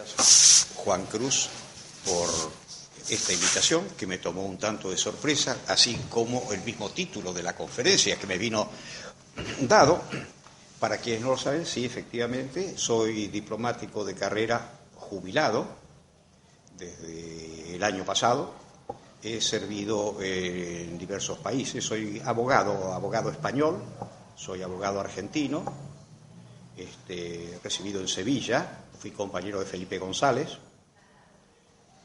gracias, Juan Cruz, por esta invitación que me tomó un tanto de sorpresa, así como el mismo título de la conferencia que me vino dado. Para quienes no lo saben, sí, efectivamente, soy diplomático de carrera jubilado desde el año pasado. He servido en diversos países, soy abogado español, soy abogado argentino, recibido en Sevilla, fui compañero de Felipe González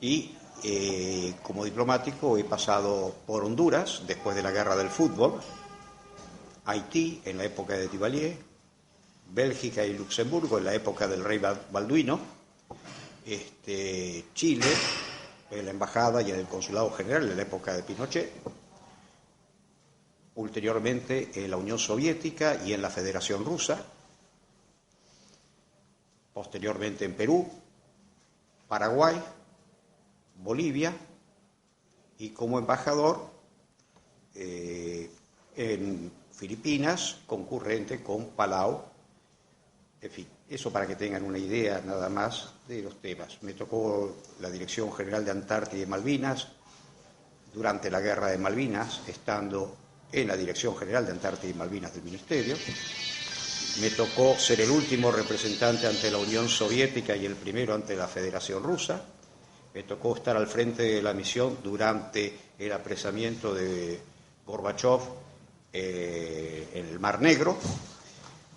y como diplomático he pasado por Honduras después de la guerra del fútbol, Haití en la época de Duvalier, Bélgica y Luxemburgo en la época del rey Balduino, Chile en la embajada y en el consulado general en la época de Pinochet, ulteriormente en la Unión Soviética y en la Federación Rusa, posteriormente en Perú, Paraguay, Bolivia y como embajador en Filipinas, concurrente con Palau. En fin, eso para que tengan una idea nada más de los temas. Me tocó la Dirección General de Antártida y Malvinas durante la Guerra de Malvinas, estando en la Dirección General de Antártida y Malvinas del Ministerio. Me tocó ser el último representante ante la Unión Soviética y el primero ante la Federación Rusa. Me tocó estar al frente de la misión durante el apresamiento de Gorbachov en el Mar Negro.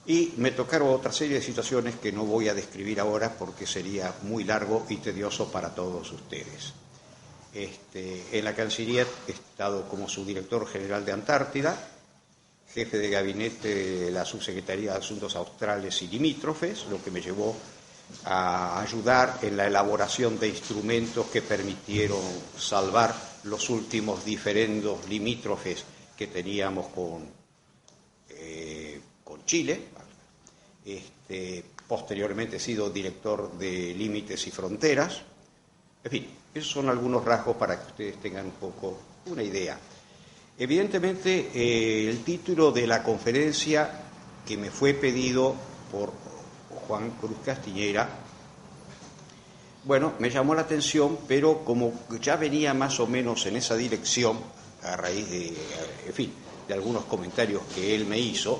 Y me tocaron otra serie de situaciones que no voy a describir ahora porque sería muy largo y tedioso para todos ustedes. En la Cancillería he estado como subdirector general de Antártida, jefe de gabinete de la Subsecretaría de Asuntos Australes y Limítrofes, lo que me llevó a ayudar en la elaboración de instrumentos que permitieron salvar los últimos diferendos limítrofes que teníamos con Chile. Posteriormente he sido director de Límites y Fronteras. En fin, esos son algunos rasgos para que ustedes tengan un poco una idea. Evidentemente, el título de la conferencia que me fue pedido por Juan Cruz Castiñeira, bueno, me llamó la atención, pero como ya venía más o menos en esa dirección, a raíz de, en fin, de algunos comentarios que él me hizo,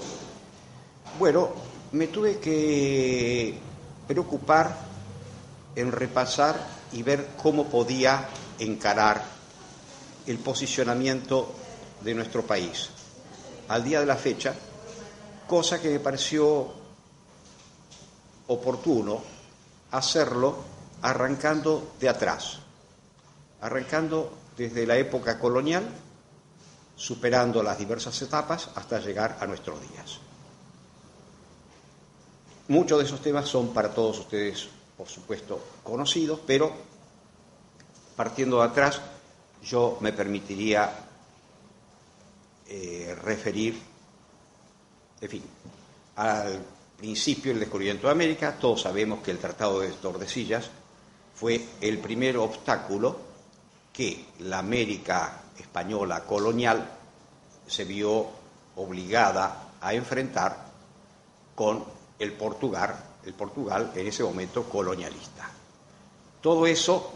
bueno, me tuve que preocupar en repasar y ver cómo podía encarar el posicionamiento de nuestro país al día de la fecha, cosa que me pareció oportuno hacerlo arrancando de atrás, arrancando desde la época colonial, superando las diversas etapas hasta llegar a nuestros días. Muchos de esos temas son para todos ustedes, por supuesto, conocidos, pero partiendo de atrás, yo me permitiría referir, en fin, al principio del descubrimiento de América. Todos sabemos que el Tratado de Tordesillas fue el primer obstáculo que la América española colonial se vio obligada a enfrentar con el Portugal en ese momento colonialista. Todo eso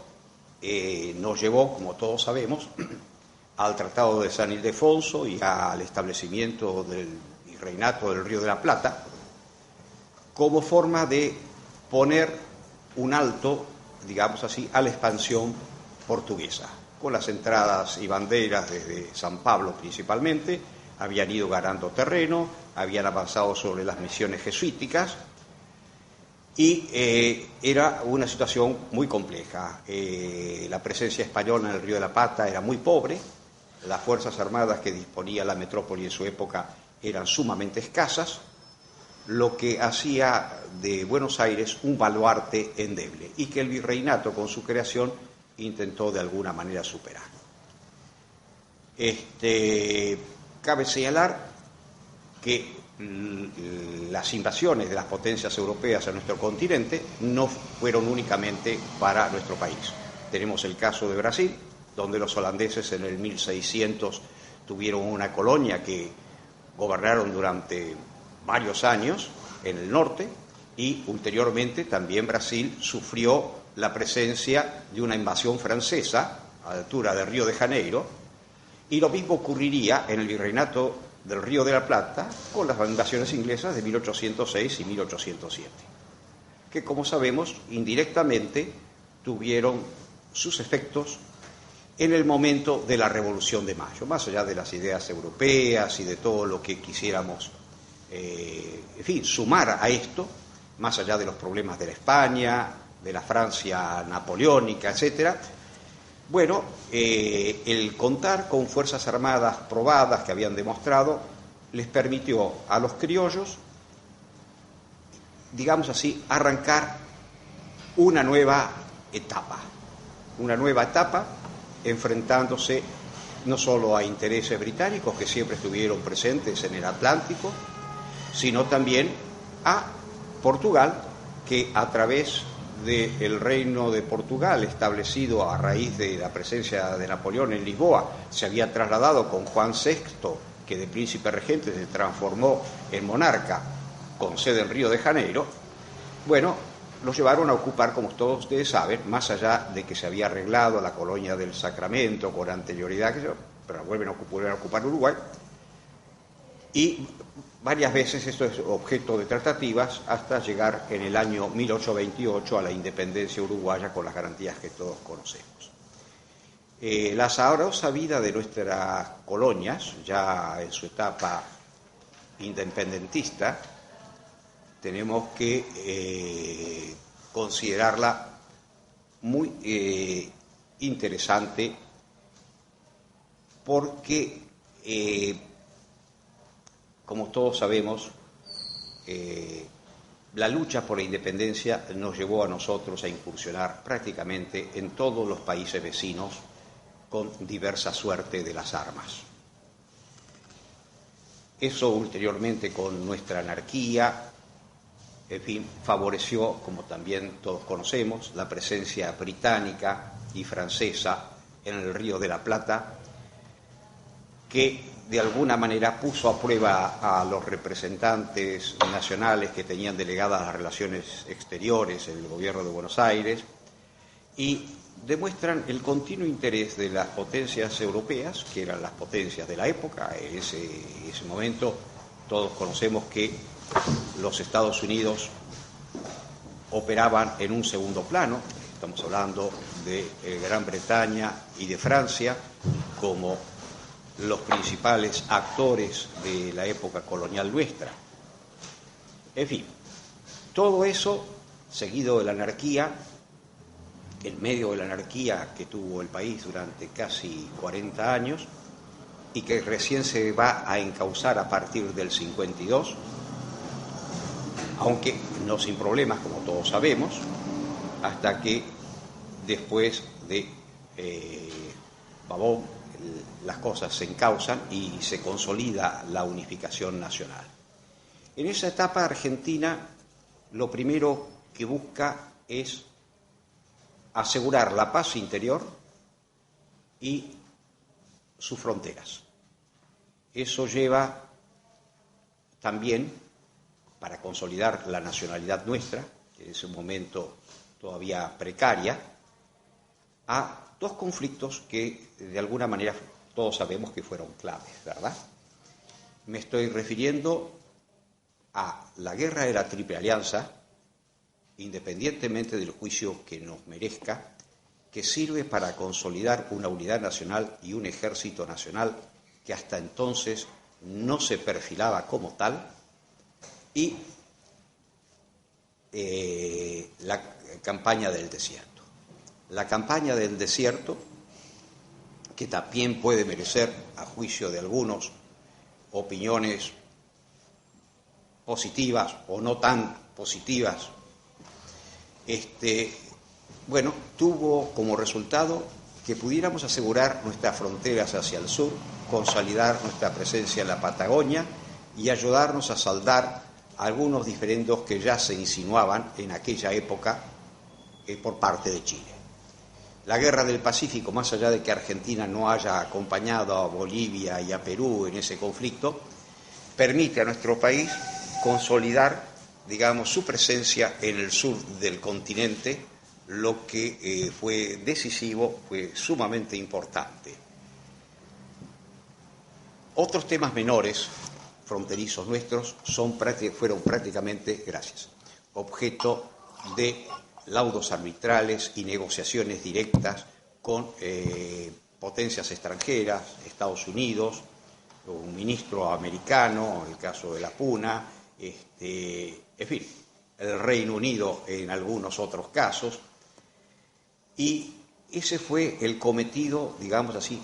nos llevó, como todos sabemos, al Tratado de San Ildefonso y al establecimiento del Virreinato del Río de la Plata, como forma de poner un alto, digamos así, a la expansión portuguesa. Con las entradas y banderas desde San Pablo principalmente, habían ido ganando terreno, habían avanzado sobre las misiones jesuíticas y era una situación muy compleja. La presencia española en el Río de la Plata era muy pobre, las fuerzas armadas que disponía la metrópoli en su época eran sumamente escasas, lo que hacía de Buenos Aires un baluarte endeble y que el virreinato con su creación intentó de alguna manera superar. Cabe señalar que las invasiones de las potencias europeas a nuestro continente no fueron únicamente para nuestro país. Tenemos el caso de Brasil, donde los holandeses en el 1600 tuvieron una colonia que gobernaron durante varios años en el norte, y ulteriormente también Brasil sufrió la presencia de una invasión francesa a la altura del Río de Janeiro, y lo mismo ocurriría en el virreinato del Río de la Plata con las invasiones inglesas de 1806 y 1807, que, como sabemos, indirectamente tuvieron sus efectos en el momento de la Revolución de Mayo, más allá de las ideas europeas y de todo lo que quisiéramos, sumar a esto, más allá de los problemas de la España, de la Francia napoleónica, etcétera. Bueno, el contar con fuerzas armadas probadas que habían demostrado les permitió a los criollos, digamos así, arrancar una nueva etapa enfrentándose no solo a intereses británicos que siempre estuvieron presentes en el Atlántico, sino también a Portugal, que a través del Reino de Portugal, establecido a raíz de la presencia de Napoleón en Lisboa, se había trasladado con Juan VI, que de príncipe regente se transformó en monarca, con sede en Río de Janeiro. Bueno, los llevaron a ocupar, como todos ustedes saben, más allá de que se había arreglado la colonia del Sacramento con anterioridad, pero vuelven a ocupar Uruguay, y varias veces esto es objeto de tratativas hasta llegar en el año 1828 a la independencia uruguaya con las garantías que todos conocemos. La sabrosa vida de nuestras colonias, ya en su etapa independentista, tenemos que considerarla muy interesante porque como todos sabemos, la lucha por la independencia nos llevó a nosotros a incursionar prácticamente en todos los países vecinos con diversa suerte de las armas. Eso ulteriormente con nuestra anarquía, favoreció, como también todos conocemos, la presencia británica y francesa en el Río de la Plata, que de alguna manera puso a prueba a los representantes nacionales que tenían delegadas las relaciones exteriores en el gobierno de Buenos Aires y demuestran el continuo interés de las potencias europeas, que eran las potencias de la época. En ese momento todos conocemos que los Estados Unidos operaban en un segundo plano, estamos hablando de Gran Bretaña y de Francia como los principales actores de la época colonial nuestra. En fin, todo eso seguido de la anarquía, en medio de la anarquía que tuvo el país durante casi 40 años y que recién se va a encauzar a partir del 52, aunque no sin problemas, como todos sabemos, hasta que después de Pavón las cosas se encauzan y se consolida la unificación nacional. En esa etapa Argentina lo primero que busca es asegurar la paz interior y sus fronteras. Eso lleva también, para consolidar la nacionalidad nuestra, que en ese momento todavía precaria, a dos conflictos que de alguna manera todos sabemos que fueron claves, ¿verdad? Me estoy refiriendo a la guerra de la Triple Alianza, independientemente del juicio que nos merezca, que sirve para consolidar una unidad nacional y un ejército nacional que hasta entonces no se perfilaba como tal, y la campaña del desierto. La campaña del desierto, que también puede merecer, a juicio de algunos, opiniones positivas o no tan positivas, tuvo como resultado que pudiéramos asegurar nuestras fronteras hacia el sur, consolidar nuestra presencia en la Patagonia y ayudarnos a saldar algunos diferendos que ya se insinuaban en aquella época por parte de Chile. La guerra del Pacífico, más allá de que Argentina no haya acompañado a Bolivia y a Perú en ese conflicto, permite a nuestro país consolidar, digamos, su presencia en el sur del continente, lo que fue decisivo, fue sumamente importante. Otros temas menores, fronterizos nuestros, fueron prácticamente, objeto de laudos arbitrales y negociaciones directas con potencias extranjeras, Estados Unidos, un ministro americano, el caso de la Puna, en fin, el Reino Unido en algunos otros casos, y ese fue el cometido, digamos así,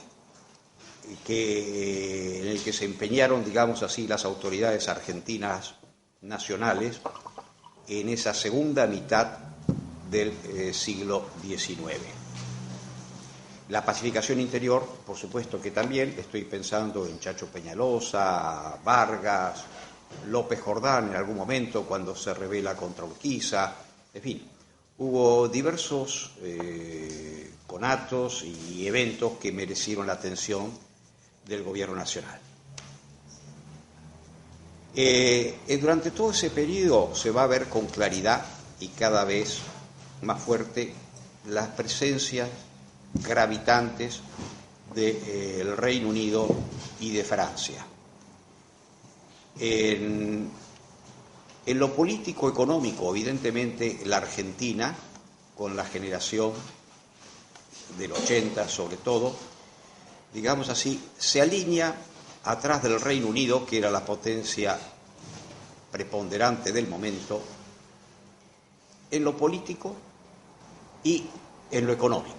en el que se empeñaron, digamos así, las autoridades argentinas nacionales en esa segunda mitad del siglo XIX. La pacificación interior, por supuesto que también, estoy pensando en Chacho Peñalosa, Vargas, López Jordán en algún momento cuando se rebela contra Urquiza, en fin, hubo diversos conatos y eventos que merecieron la atención del gobierno nacional. Durante todo ese periodo se va a ver con claridad y cada vez más fuerte las presencias gravitantes del Reino Unido y de Francia. En lo político-económico, evidentemente, la Argentina, con la generación del 80 sobre todo, digamos así, se alinea atrás del Reino Unido, que era la potencia preponderante del momento, en lo político y en lo económico.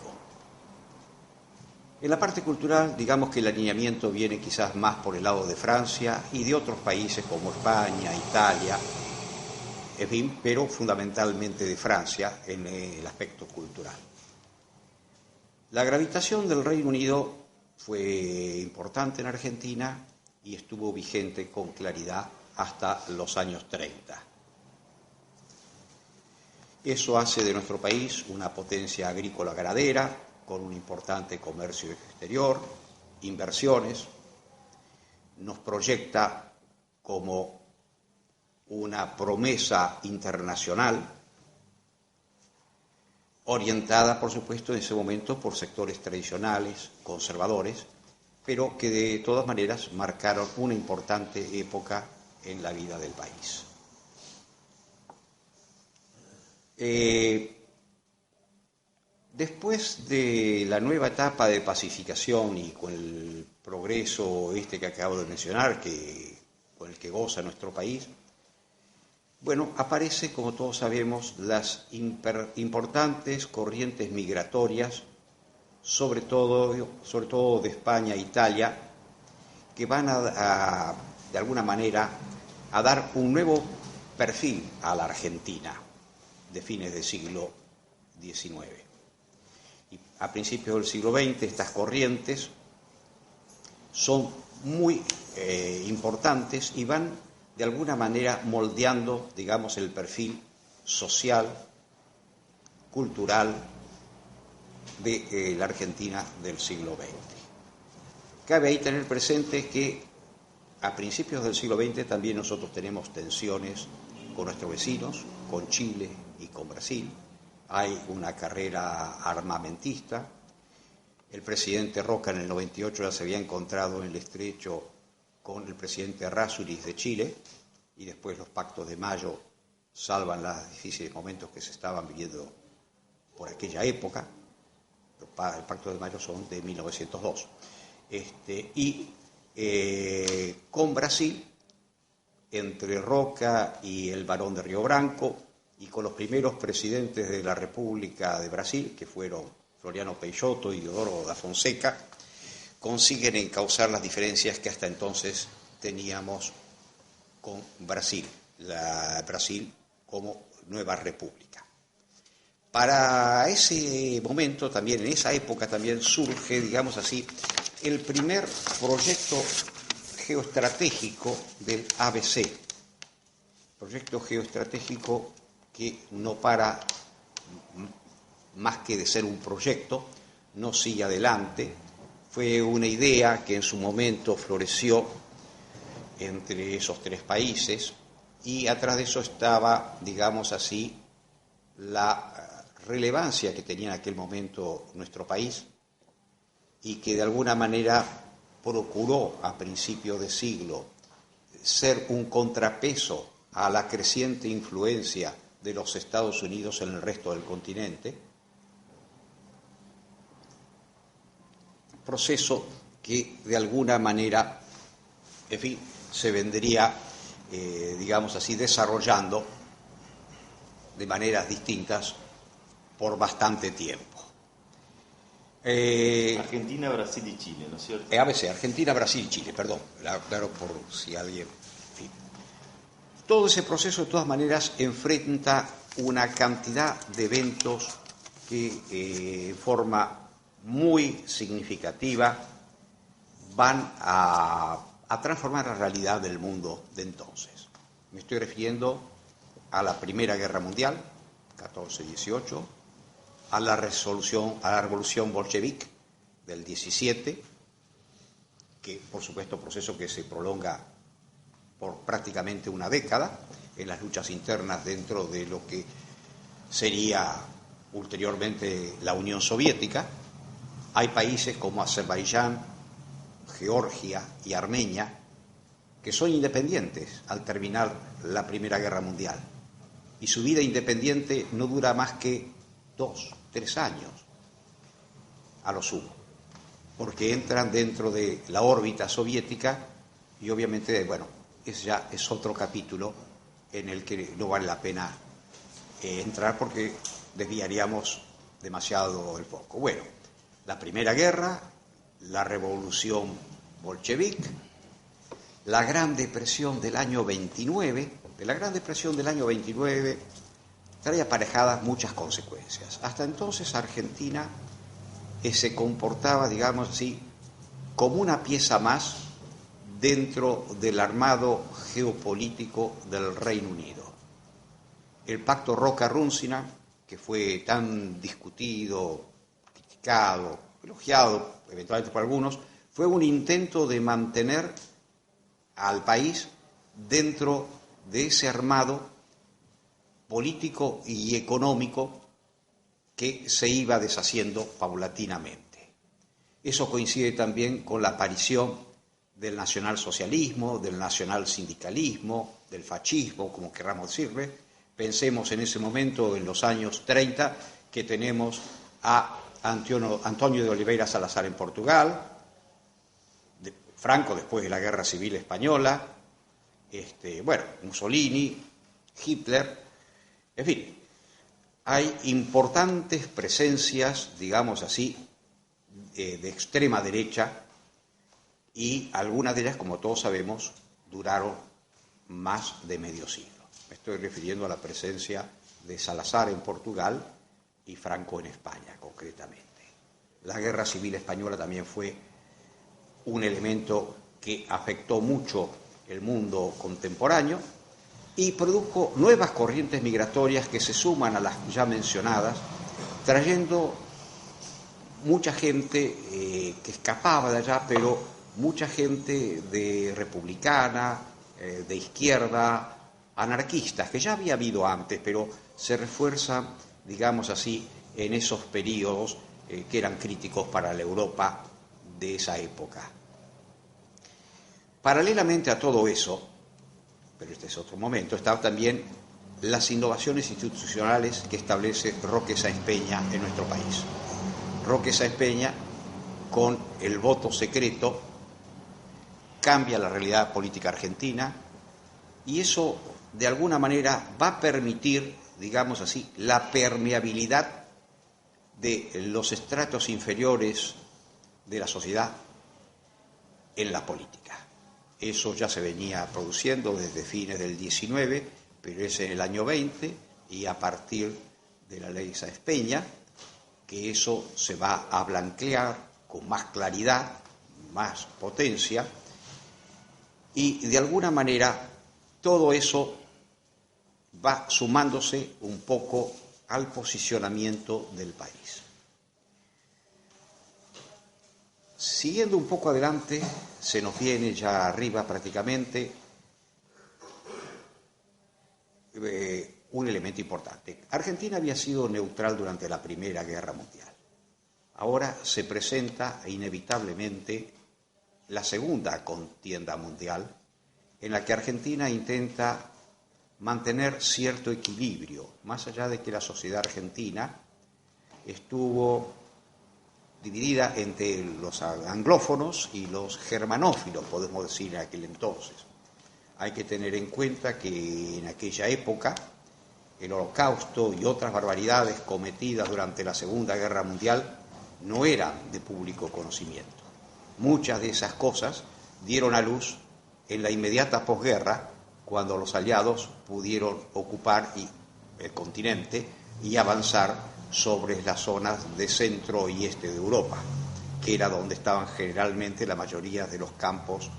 En la parte cultural, digamos que el alineamiento viene quizás más por el lado de Francia y de otros países como España, Italia, en fin, pero fundamentalmente de Francia en el aspecto cultural. La gravitación del Reino Unido fue importante en Argentina y estuvo vigente con claridad hasta los años 30. Eso hace de nuestro país una potencia agrícola ganadera, con un importante comercio exterior, inversiones, nos proyecta como una promesa internacional, orientada, por supuesto, en ese momento por sectores tradicionales, conservadores, pero que de todas maneras marcaron una importante época en la vida del país. Después de la nueva etapa de pacificación y con el progreso que acabo de mencionar, con el que goza nuestro país, bueno, aparece, como todos sabemos, las importantes corrientes migratorias, sobre todo de España e Italia, que van de alguna manera, a dar un nuevo perfil a la Argentina de fines del siglo XIX. Y a principios del siglo XX estas corrientes son muy importantes y van de alguna manera moldeando, digamos, el perfil social, cultural de la Argentina del siglo XX. Cabe ahí tener presente que a principios del siglo XX también nosotros tenemos tensiones con nuestros vecinos, con Chile y con Brasil. Hay una carrera armamentista. El presidente Roca en el 98 ya se había encontrado en el estrecho con el presidente Errázuriz de Chile y después los pactos de Mayo salvan los difíciles momentos que se estaban viviendo por aquella época. Los pactos de Mayo son de 1902. Con Brasil, entre Roca y el barón de Río Branco, y con los primeros presidentes de la República de Brasil, que fueron Floriano Peixoto y Deodoro da Fonseca, consiguen encauzar las diferencias que hasta entonces teníamos con Brasil, Brasil como nueva república. Para ese momento también, en esa época también surge, digamos así, el primer proyecto geoestratégico del ABC, proyecto geoestratégico que no para más que de ser un proyecto, no sigue adelante. Fue una idea que en su momento floreció entre esos tres países y atrás de eso estaba, digamos así, la relevancia que tenía en aquel momento nuestro país y que de alguna manera procuró a principios de siglo ser un contrapeso a la creciente influencia de los Estados Unidos en el resto del continente, proceso que de alguna manera, en fin, se vendría, digamos así, desarrollando de maneras distintas por bastante tiempo. Argentina, Brasil y Chile, ¿no es cierto? ABC, Argentina, Brasil y Chile, perdón, claro, por si alguien... En fin. Todo ese proceso, de todas maneras, enfrenta una cantidad de eventos que, en forma muy significativa, van a transformar la realidad del mundo de entonces. Me estoy refiriendo a la Primera Guerra Mundial, 14-18, a la revolución bolchevique del 17, que por supuesto proceso que se prolonga por prácticamente una década en las luchas internas dentro de lo que sería ulteriormente la Unión Soviética. Hay países como Azerbaiyán, Georgia y Armenia que son independientes al terminar la Primera Guerra Mundial, y su vida independiente no dura más que 2-3 años a lo sumo, porque entran dentro de la órbita soviética y obviamente, bueno, ya es otro capítulo en el que no vale la pena entrar porque desviaríamos demasiado el foco. Bueno, la Primera Guerra, la Revolución Bolchevique, la Gran Depresión del año 29. De la Gran Depresión del año 29 trae aparejadas muchas consecuencias. Hasta entonces Argentina se comportaba, digamos así, como una pieza más dentro del armado geopolítico del Reino Unido. El pacto Roca-Runcina, que fue tan discutido, criticado, elogiado eventualmente por algunos, fue un intento de mantener al país dentro de ese armado político y económico que se iba deshaciendo paulatinamente. Eso coincide también con la aparición del nacionalsocialismo, del nacionalsindicalismo, del fascismo, como querramos decirle. Pensemos en ese momento, en los años 30, que tenemos a Antonio de Oliveira Salazar en Portugal, Franco después de la Guerra Civil Española, Mussolini, Hitler, en fin, hay importantes presencias, digamos así, de extrema derecha, y algunas de ellas, como todos sabemos, duraron más de medio siglo. Me estoy refiriendo a la presencia de Salazar en Portugal y Franco en España, concretamente. La Guerra Civil Española también fue un elemento que afectó mucho el mundo contemporáneo y produjo nuevas corrientes migratorias que se suman a las ya mencionadas, trayendo mucha gente que escapaba de allá, pero mucha gente de republicana, de izquierda, anarquistas, que ya había habido antes, pero se refuerzan, digamos así, en esos periodos que eran críticos para la Europa de esa época. Paralelamente a todo eso, pero este es otro momento, están también las innovaciones institucionales que establece Roque Sáenz Peña en nuestro país. Roque Sáenz Peña, con el voto secreto, cambia la realidad política argentina y eso, de alguna manera, va a permitir, digamos así, la permeabilidad de los estratos inferiores de la sociedad en la política. Eso ya se venía produciendo desde fines del 19, pero es en el año 20 y a partir de la ley Sáenz Peña que eso se va a blanquear con más claridad, más potencia, y de alguna manera todo eso va sumándose un poco al posicionamiento del país. Siguiendo un poco adelante, se nos viene ya arriba prácticamente un elemento importante. Argentina había sido neutral durante la Primera Guerra Mundial. Ahora se presenta inevitablemente la segunda contienda mundial, en la que Argentina intenta mantener cierto equilibrio, más allá de que la sociedad argentina estuvo dividida entre los anglófonos y los germanófilos, podemos decir, en aquel entonces. Hay que tener en cuenta que en aquella época el Holocausto y otras barbaridades cometidas durante la Segunda Guerra Mundial no eran de público conocimiento. Muchas de esas cosas dieron a luz en la inmediata posguerra, cuando los aliados pudieron ocupar el continente y avanzar sobre las zonas de centro y este de Europa, que era donde estaban generalmente la mayoría de los campos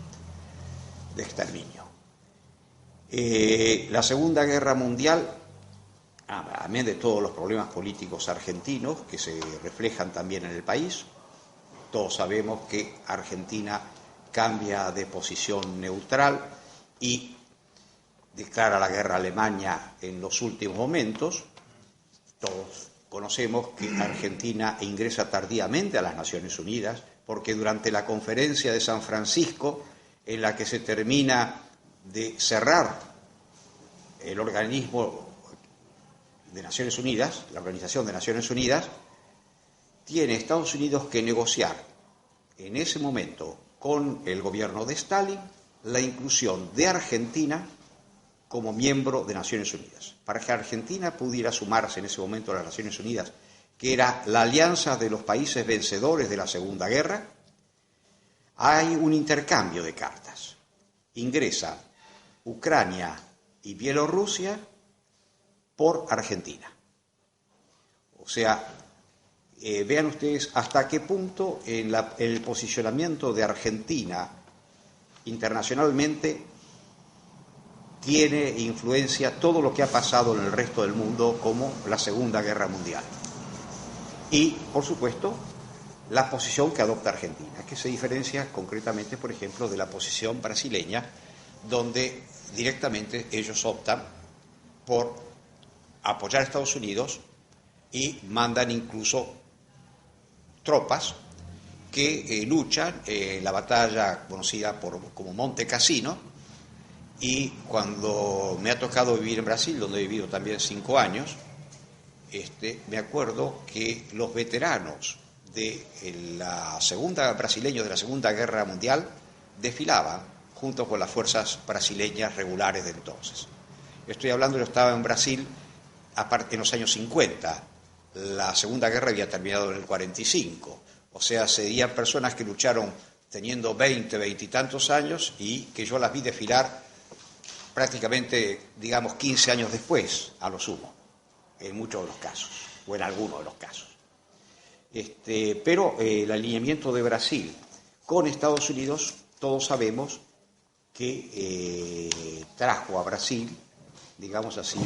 de exterminio. La Segunda Guerra Mundial, además de todos los problemas políticos argentinos que se reflejan también en el país, todos sabemos que Argentina cambia de posición neutral y declara la guerra a Alemania en los últimos momentos. Todos conocemos que Argentina ingresa tardíamente a las Naciones Unidas, porque durante la conferencia de San Francisco, en la que se termina de cerrar el organismo de Naciones Unidas, la Organización de Naciones Unidas, tiene Estados Unidos que negociar en ese momento con el gobierno de Stalin la inclusión de Argentina como miembro de Naciones Unidas. Para que Argentina pudiera sumarse en ese momento a las Naciones Unidas, que era la alianza de los países vencedores de la Segunda Guerra, hay un intercambio de cartas. Ingresa Ucrania y Bielorrusia por Argentina. O sea, vean ustedes hasta qué punto en el posicionamiento de Argentina internacionalmente tiene influencia todo lo que ha pasado en el resto del mundo, como la Segunda Guerra Mundial. Y, por supuesto, la posición que adopta Argentina, que se diferencia concretamente, por ejemplo, de la posición brasileña, donde directamente ellos optan por apoyar a Estados Unidos y mandan incluso tropas que luchan en la batalla conocida como Monte Cassino. Y cuando me ha tocado vivir en Brasil, donde he vivido también 5 años, me acuerdo que los veteranos brasileños de la Segunda Guerra Mundial desfilaban junto con las fuerzas brasileñas regulares de entonces. Estoy hablando, yo estaba en Brasil en los años 50, la Segunda Guerra había terminado en el 45, o sea, serían personas que lucharon teniendo 20 y tantos años y que yo las vi desfilar prácticamente, digamos, 15 años después, a lo sumo, en muchos de los casos, o en algunos de los casos. Pero el alineamiento de Brasil con Estados Unidos, todos sabemos que trajo a Brasil, digamos así,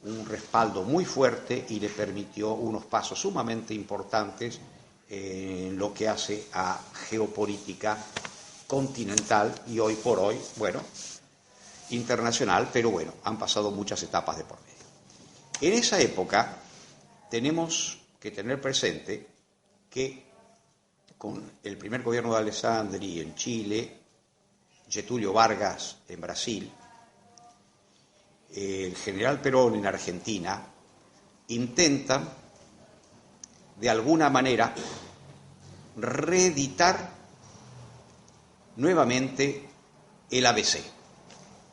un respaldo muy fuerte y le permitió unos pasos sumamente importantes en lo que hace a geopolítica continental y hoy por hoy, bueno, internacional, pero bueno, han pasado muchas etapas de por medio. En esa época tenemos que tener presente que con el primer gobierno de Alessandri en Chile, Getúlio Vargas en Brasil, el general Perón en Argentina, intentan de alguna manera reeditar nuevamente el ABC.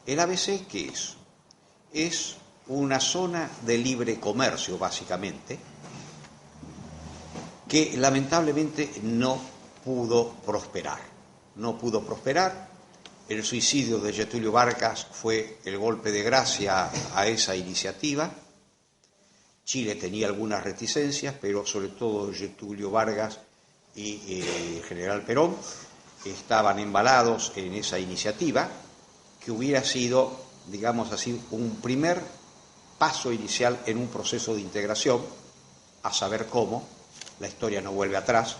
¿El ABC qué es? Es una zona de libre comercio, básicamente, que lamentablemente no pudo prosperar. No pudo prosperar. El suicidio de Getúlio Vargas fue el golpe de gracia a esa iniciativa. Chile tenía algunas reticencias, pero sobre todo Getúlio Vargas y el general Perón estaban embalados en esa iniciativa, que hubiera sido, digamos así, un primer paso inicial en un proceso de integración, a saber cómo, la historia no vuelve atrás,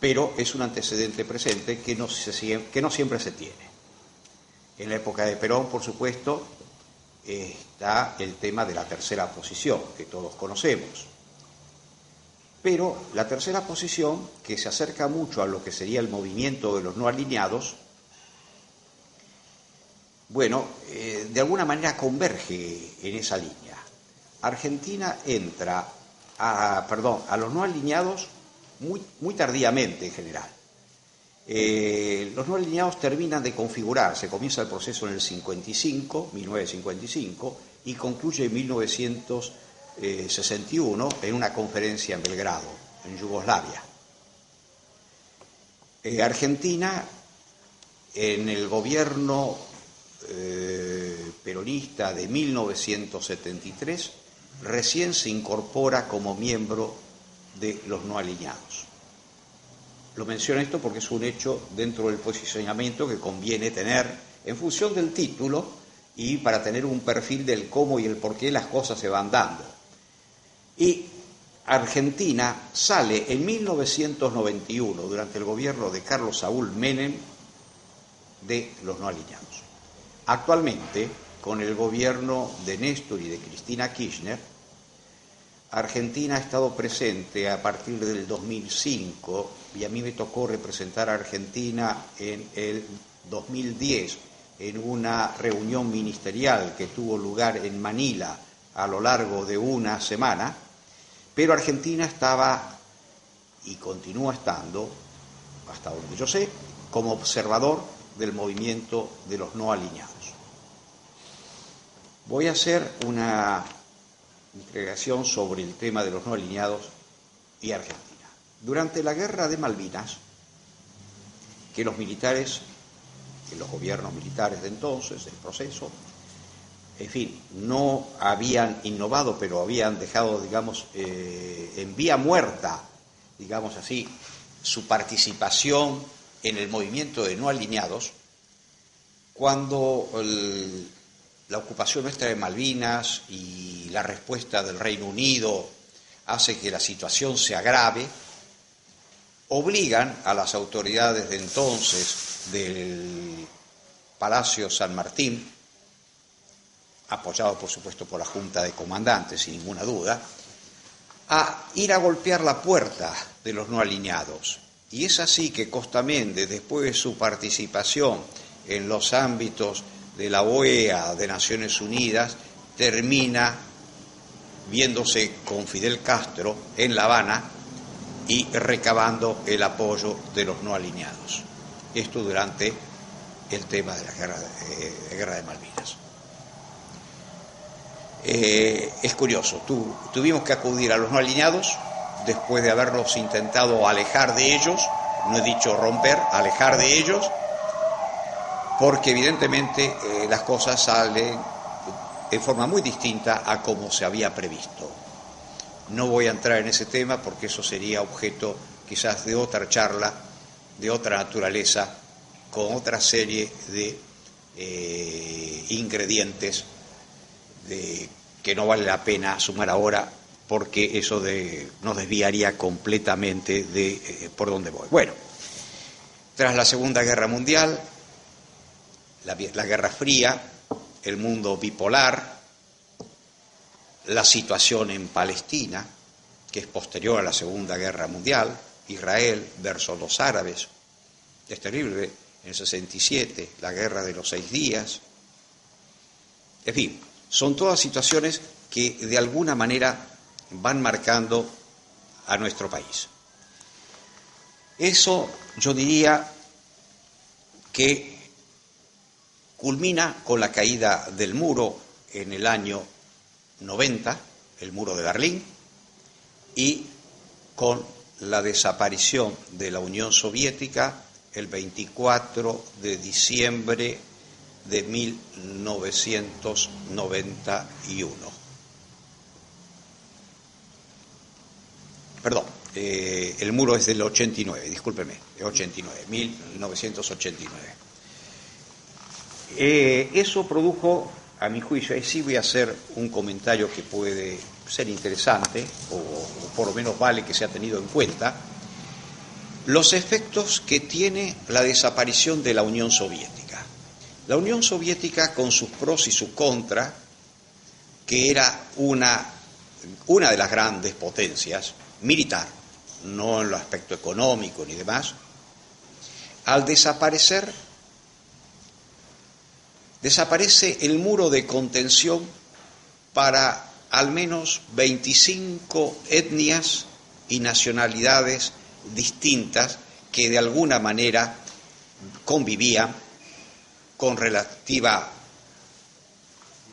pero es un antecedente presente que no siempre se tiene. En la época de Perón, por supuesto, está el tema de la tercera posición, que todos conocemos. Pero la tercera posición, que se acerca mucho a lo que sería el movimiento de los no alineados, bueno, de alguna manera converge en esa línea. Argentina entra a los no alineados muy tardíamente en general. Los no alineados terminan de configurarse, comienza el proceso en el 1955, y concluye en 1961 en una conferencia en Belgrado, en Yugoslavia. Argentina, en el gobierno peronista de 1973, recién se incorpora como miembro de los no alineados. Lo menciono esto porque es un hecho dentro del posicionamiento que conviene tener en función del título y para tener un perfil del cómo y el por qué las cosas se van dando. Y Argentina sale en 1991, durante el gobierno de Carlos Saúl Menem, de los no alineados. Actualmente, con el gobierno de Néstor y de Cristina Kirchner, Argentina ha estado presente a partir del 2005, y a mí me tocó representar a Argentina en el 2010 en una reunión ministerial que tuvo lugar en Manila a lo largo de una semana, pero Argentina estaba y continúa estando, hasta donde yo sé, como observador del movimiento de los no alineados. Voy a hacer una integración sobre el tema de los no alineados y Argentina. Durante la guerra de Malvinas, que los gobiernos militares de entonces, del proceso, en fin, no habían innovado, pero habían dejado, digamos, en vía muerta, digamos así, su participación en el movimiento de no alineados, cuando la ocupación nuestra de Malvinas y la respuesta del Reino Unido hace que la situación se agrave, obligan a las autoridades de entonces del Palacio San Martín, apoyado por supuesto por la Junta de Comandantes, sin ninguna duda, a ir a golpear la puerta de los no alineados. Y es así que Costa Méndez, después de su participación en los ámbitos de la OEA, de Naciones Unidas, termina viéndose con Fidel Castro en La Habana y recabando el apoyo de los no alineados. Esto durante el tema de la guerra de Malvinas. Es curioso, tuvimos que acudir a los no alineados después de haberlos intentado alejar de ellos, no he dicho romper, alejar de ellos, porque evidentemente las cosas salen en forma muy distinta a como se había previsto. No voy a entrar en ese tema porque eso sería objeto quizás de otra charla, de otra naturaleza, con otra serie de ingredientes que no vale la pena sumar ahora, porque eso nos desviaría completamente de por dónde voy. Bueno, tras la Segunda Guerra Mundial, la Guerra Fría, el mundo bipolar, la situación en Palestina, que es posterior a la Segunda Guerra Mundial, Israel versus los árabes, es terrible, en el 67, la Guerra de los 6 días, en fin, son todas situaciones que de alguna manera van marcando a nuestro país. Eso yo diría que culmina con la caída del muro en el año 90, el muro de Berlín, y con la desaparición de la Unión Soviética el 24 de diciembre de 1991. Perdón, el muro es del 89, discúlpeme, es 89, 1989. Eso produjo, a mi juicio, ahí sí voy a hacer un comentario que puede ser interesante, o por lo menos vale que sea tenido en cuenta, los efectos que tiene la desaparición de la Unión Soviética. La Unión Soviética, con sus pros y sus contras, que era una de las grandes potencias militar, no en el aspecto económico ni demás, al desaparece el muro de contención para al menos 25 etnias y nacionalidades distintas que de alguna manera convivían con relativa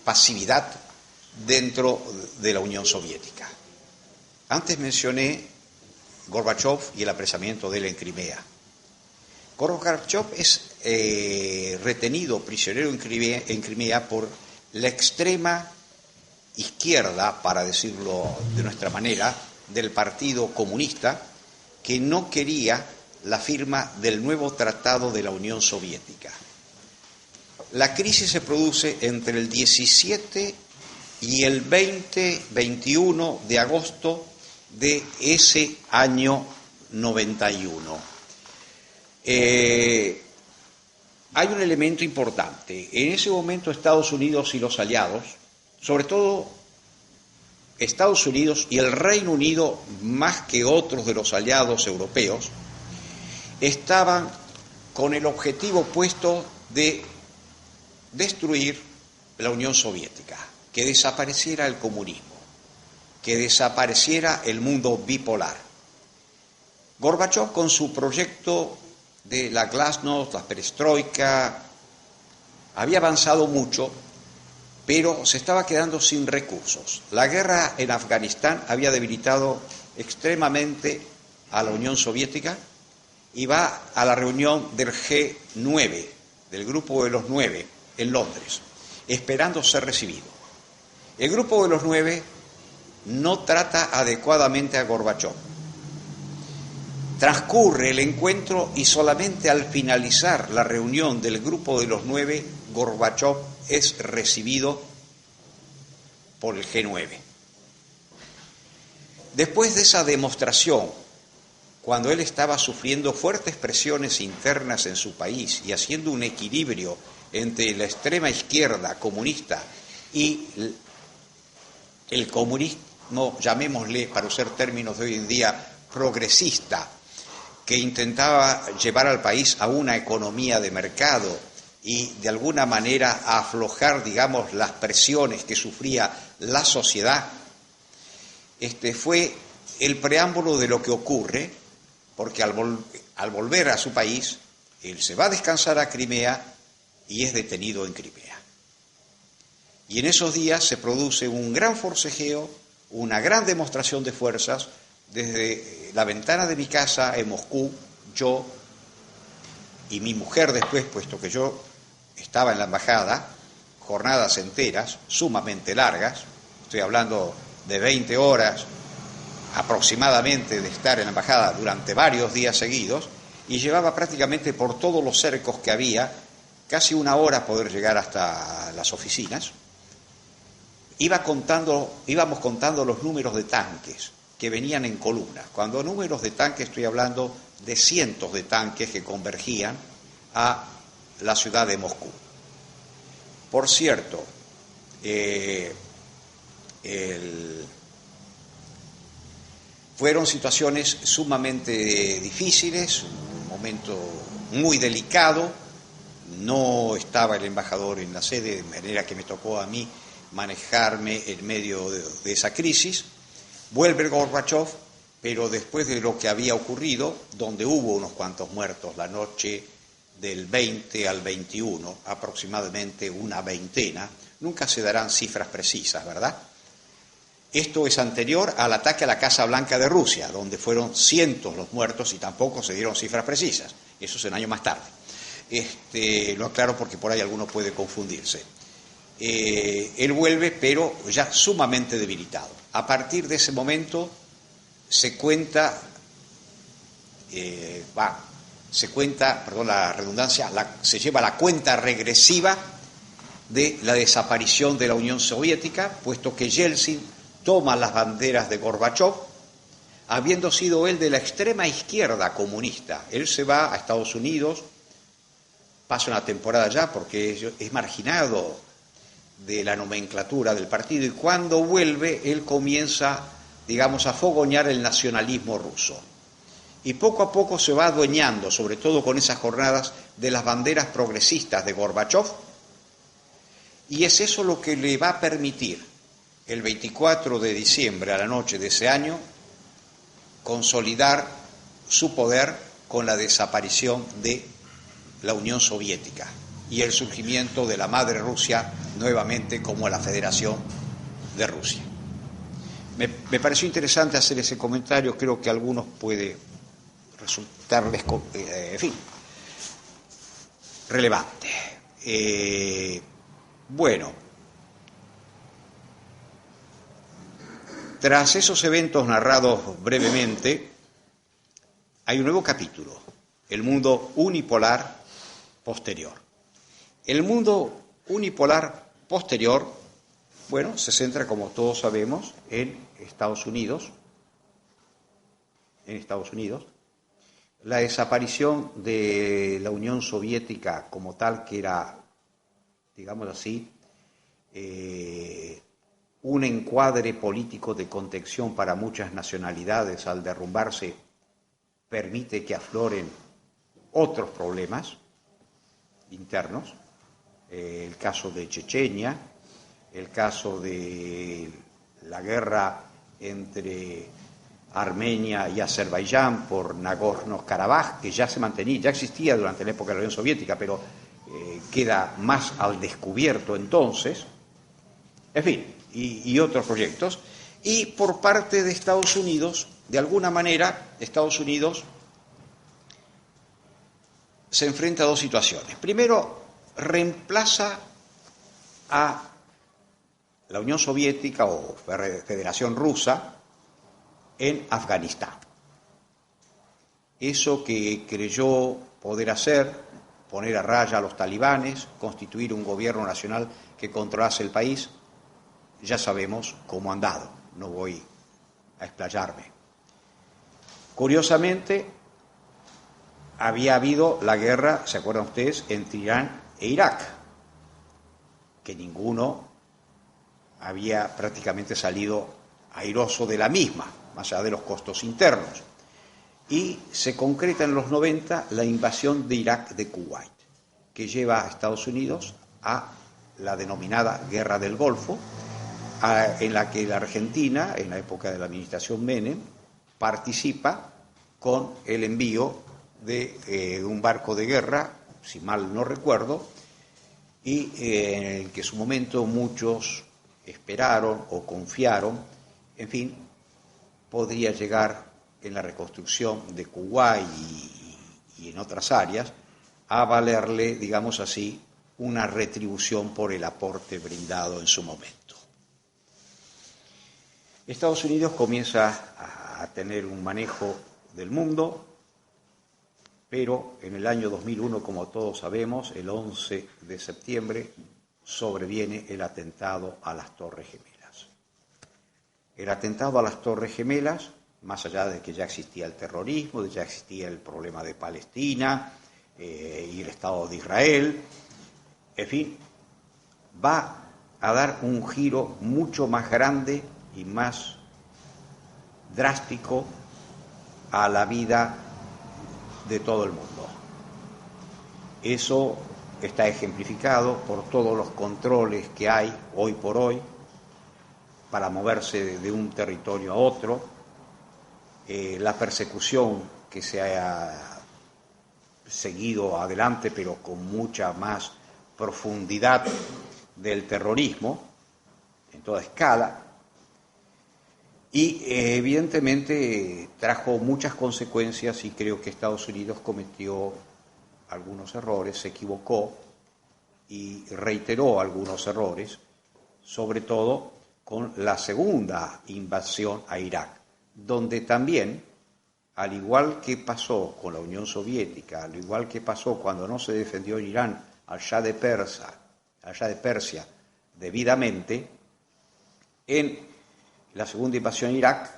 pasividad dentro de la Unión Soviética. Antes mencioné Gorbachov y el apresamiento de él en Crimea. Gorbachov es retenido prisionero en Crimea por la extrema izquierda, para decirlo de nuestra manera, del Partido Comunista, que no quería la firma del nuevo Tratado de la Unión Soviética. La crisis se produce entre el 17 y el 21 de agosto de ese año 91. Hay un elemento importante. En ese momento Estados Unidos y los aliados, sobre todo Estados Unidos y el Reino Unido, más que otros de los aliados europeos, estaban con el objetivo puesto de destruir la Unión Soviética, que desapareciera el comunismo, que desapareciera el mundo bipolar. Gorbachov, con su proyecto de la glasnost, la perestroika, había avanzado mucho, pero se estaba quedando sin recursos. La guerra en Afganistán había debilitado extremadamente a la Unión Soviética y va a la reunión del G9, del Grupo de los 9, en Londres, esperando ser recibido. El Grupo de los 9 no trata adecuadamente a Gorbachov. Transcurre el encuentro y solamente al finalizar la reunión del Grupo de los 9, Gorbachov es recibido por el G9. Después de esa demostración, cuando él estaba sufriendo fuertes presiones internas en su país y haciendo un equilibrio entre la extrema izquierda comunista y el comunismo, llamémosle, para usar términos de hoy en día, progresista, que intentaba llevar al país a una economía de mercado y de alguna manera a aflojar, digamos, las presiones que sufría la sociedad, fue el preámbulo de lo que ocurre, porque al volver a su país, él se va a descansar a Crimea y es detenido en Crimea. Y en esos días se produce un gran forcejeo, una gran demostración de fuerzas. Desde la ventana de mi casa en Moscú, yo y mi mujer después, puesto que yo estaba en la embajada, jornadas enteras, sumamente largas, estoy hablando de 20 horas aproximadamente de estar en la embajada durante varios días seguidos, y llevaba prácticamente por todos los cercos que había, casi una hora poder llegar hasta las oficinas. Íbamos contando los números de tanques que venían en columna. Cuando números de tanques estoy hablando de cientos de tanques que convergían a la ciudad de Moscú. Por cierto, fueron situaciones sumamente difíciles, un momento muy delicado. No estaba el embajador en la sede, de manera que me tocó a mí manejarme en medio de esa crisis. Vuelve Gorbachov, pero después de lo que había ocurrido, donde hubo unos cuantos muertos la noche del 20 al 21, aproximadamente una veintena, nunca se darán cifras precisas, ¿verdad? Esto es anterior al ataque a la Casa Blanca de Rusia, donde fueron cientos los muertos y tampoco se dieron cifras precisas. Eso es un año más tarde. Lo aclaro porque por ahí alguno puede confundirse. Él vuelve, pero ya sumamente debilitado. A partir de ese momento se cuenta, perdón la redundancia, se lleva la cuenta regresiva de la desaparición de la Unión Soviética, puesto que Yeltsin toma las banderas de Gorbachov, habiendo sido él de la extrema izquierda comunista. Él se va a Estados Unidos, pasa una temporada allá porque es marginado de la nomenclatura del partido, y cuando vuelve él comienza, digamos, a fogonear el nacionalismo ruso. Y poco a poco se va adueñando, sobre todo con esas jornadas, de las banderas progresistas de Gorbachov, y es eso lo que le va a permitir, el 24 de diciembre a la noche de ese año, consolidar su poder con la desaparición de la Unión Soviética y el surgimiento de la madre Rusia nuevamente como la Federación de Rusia. Me pareció interesante hacer ese comentario, creo que a algunos puede resultarles, relevante. Bueno, tras esos eventos narrados brevemente, hay un nuevo capítulo, el mundo unipolar posterior. El mundo unipolar posterior, bueno, se centra, como todos sabemos, en Estados Unidos. La desaparición de la Unión Soviética como tal, que era, digamos así, un encuadre político de contención para muchas nacionalidades, al derrumbarse, permite que afloren otros problemas internos, el caso de Chechenia, el caso de la guerra entre Armenia y Azerbaiyán por Nagorno-Karabaj, que ya se mantenía, ya existía durante la época de la Unión Soviética, pero queda más al descubierto entonces, en fin, y otros proyectos. Y por parte de Estados Unidos, de alguna manera, Estados Unidos se enfrenta a dos situaciones. Primero, reemplaza a la Unión Soviética o Federación Rusa en Afganistán. Eso que creyó poder hacer, poner a raya a los talibanes, constituir un gobierno nacional que controlase el país, ya sabemos cómo han dado, no voy a explayarme. Curiosamente, había habido la guerra, ¿se acuerdan ustedes?, entre Irán e Irak, que ninguno había prácticamente salido airoso de la misma, más allá de los costos internos. Y se concreta en los 90 la invasión de Irak de Kuwait, que lleva a Estados Unidos a la denominada Guerra del Golfo, en la que la Argentina, en la época de la administración Menem, participa con el envío de un barco de guerra, si mal no recuerdo, y en el que en su momento muchos esperaron o confiaron, en fin, podría llegar en la reconstrucción de Kuwait y en otras áreas a valerle, digamos así, una retribución por el aporte brindado en su momento. Estados Unidos comienza a tener un manejo del mundo, pero en el año 2001, como todos sabemos, el 11 de septiembre, sobreviene el atentado a las Torres Gemelas. El atentado a las Torres Gemelas, más allá de que ya existía el terrorismo, de que ya existía el problema de Palestina y el Estado de Israel, en fin, va a dar un giro mucho más grande y más drástico a la vida de todo el mundo. Eso está ejemplificado por todos los controles que hay hoy por hoy para moverse de un territorio a otro, la persecución que se ha seguido adelante, pero con mucha más profundidad del terrorismo en toda escala, y evidentemente trajo muchas consecuencias, y creo que Estados Unidos cometió algunos errores, se equivocó y reiteró algunos errores, sobre todo con la segunda invasión a Irak, donde también, al igual que pasó con la Unión Soviética, al igual que pasó cuando no se defendió en Irán al Shah de Persia debidamente, en la segunda invasión a Irak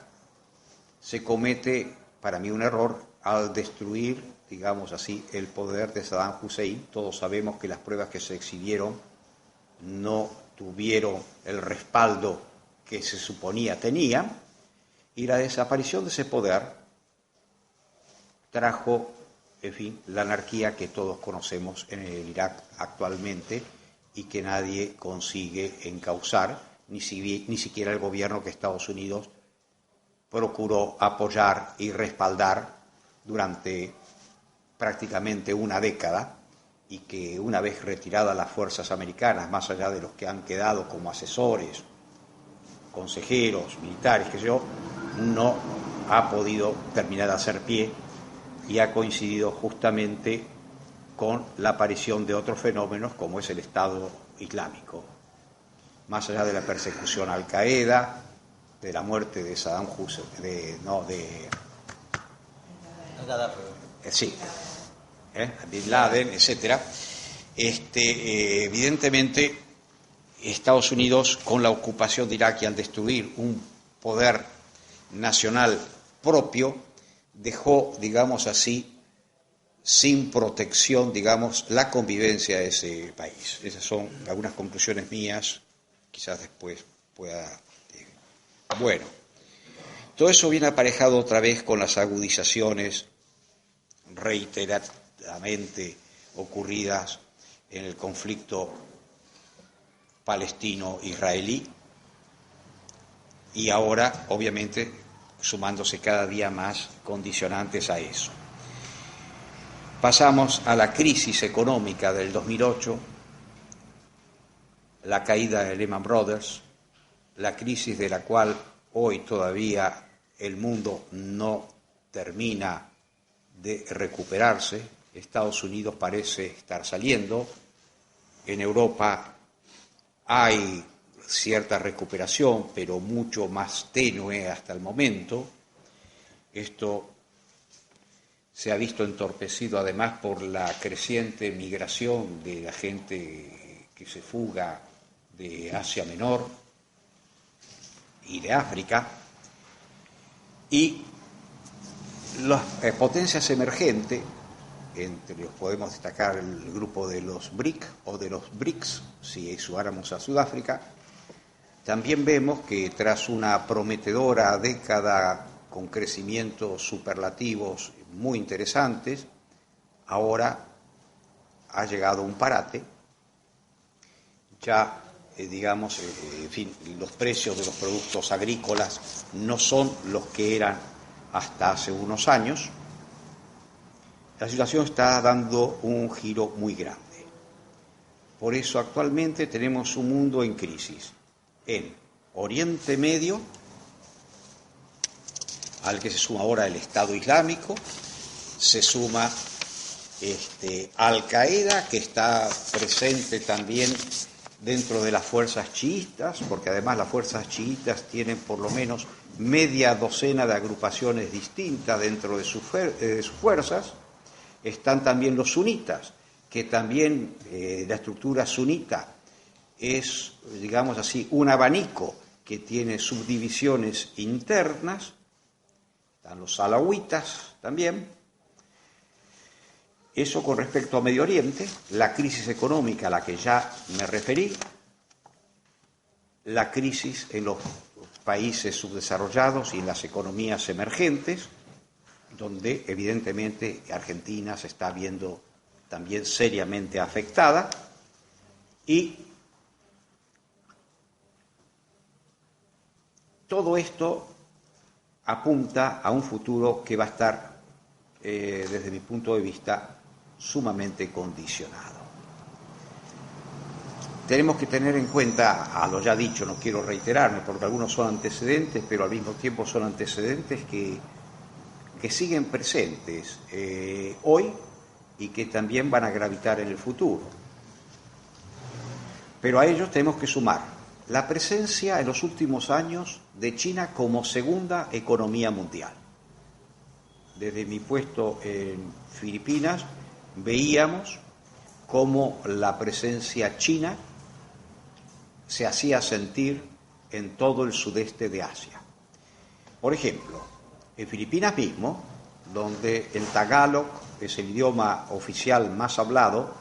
se comete, para mí, un error al destruir, digamos así, el poder de Saddam Hussein. Todos sabemos que las pruebas que se exhibieron no tuvieron el respaldo que se suponía tenían, y la desaparición de ese poder trajo, en fin, la anarquía que todos conocemos en el Irak actualmente y que nadie consigue encauzar, ni siquiera el gobierno que Estados Unidos procuró apoyar y respaldar durante prácticamente una década, y que una vez retiradas las fuerzas americanas, más allá de los que han quedado como asesores, consejeros, militares, que yo, no ha podido terminar de hacer pie, y ha coincidido justamente con la aparición de otros fenómenos como es el Estado Islámico. Más allá de la persecución a Al-Qaeda, de la muerte de Saddam Hussein, Bin Laden, etcétera. Evidentemente, Estados Unidos, con la ocupación de Irak y al destruir un poder nacional propio, dejó, digamos así, sin protección, digamos, la convivencia de ese país. Esas son algunas conclusiones mías, quizás después pueda... Bueno, todo eso viene aparejado otra vez con las agudizaciones reiteradamente ocurridas en el conflicto palestino-israelí, y ahora, obviamente, sumándose cada día más condicionantes a eso. Pasamos a la crisis económica del 2008, la caída de Lehman Brothers, la crisis de la cual hoy todavía el mundo no termina de recuperarse. Estados Unidos parece estar saliendo, en Europa hay cierta recuperación, pero mucho más tenue hasta el momento. Esto se ha visto entorpecido además por la creciente migración de la gente que se fuga de Asia Menor y de África, y las potencias emergentes, entre los podemos destacar el grupo de los BRIC o de los BRICS, si sumáramos a Sudáfrica. También vemos que tras una prometedora década con crecimientos superlativos muy interesantes, ahora ha llegado un parate. Ya, digamos, en fin, los precios de los productos agrícolas no son los que eran hasta hace unos años. La situación está dando un giro muy grande. Por eso actualmente tenemos un mundo en crisis. En Oriente Medio, al que se suma ahora el Estado Islámico, se suma Al-Qaeda, que está presente también dentro de las fuerzas chiitas, porque además las fuerzas chiitas tienen por lo menos media docena de agrupaciones distintas dentro de sus fuerzas. Están también los sunitas, que también la estructura sunita es, digamos así, un abanico que tiene subdivisiones internas. Están los alawitas también. Eso con respecto a Medio Oriente, la crisis económica a la que ya me referí, la crisis en los países subdesarrollados y en las economías emergentes, donde evidentemente Argentina se está viendo también seriamente afectada, y todo esto apunta a un futuro que va a estar, desde mi punto de vista, sumamente condicionado. Tenemos que tener en cuenta, a lo ya dicho, no quiero reiterarme, porque algunos son antecedentes, pero al mismo tiempo son antecedentes que siguen presentes hoy y que también van a gravitar en el futuro. Pero a ellos tenemos que sumar la presencia en los últimos años de China como segunda economía mundial. Desde mi puesto en Filipinas veíamos cómo la presencia china se hacía sentir en todo el sudeste de Asia. Por ejemplo, en Filipinas mismo, donde el tagalog es el idioma oficial más hablado,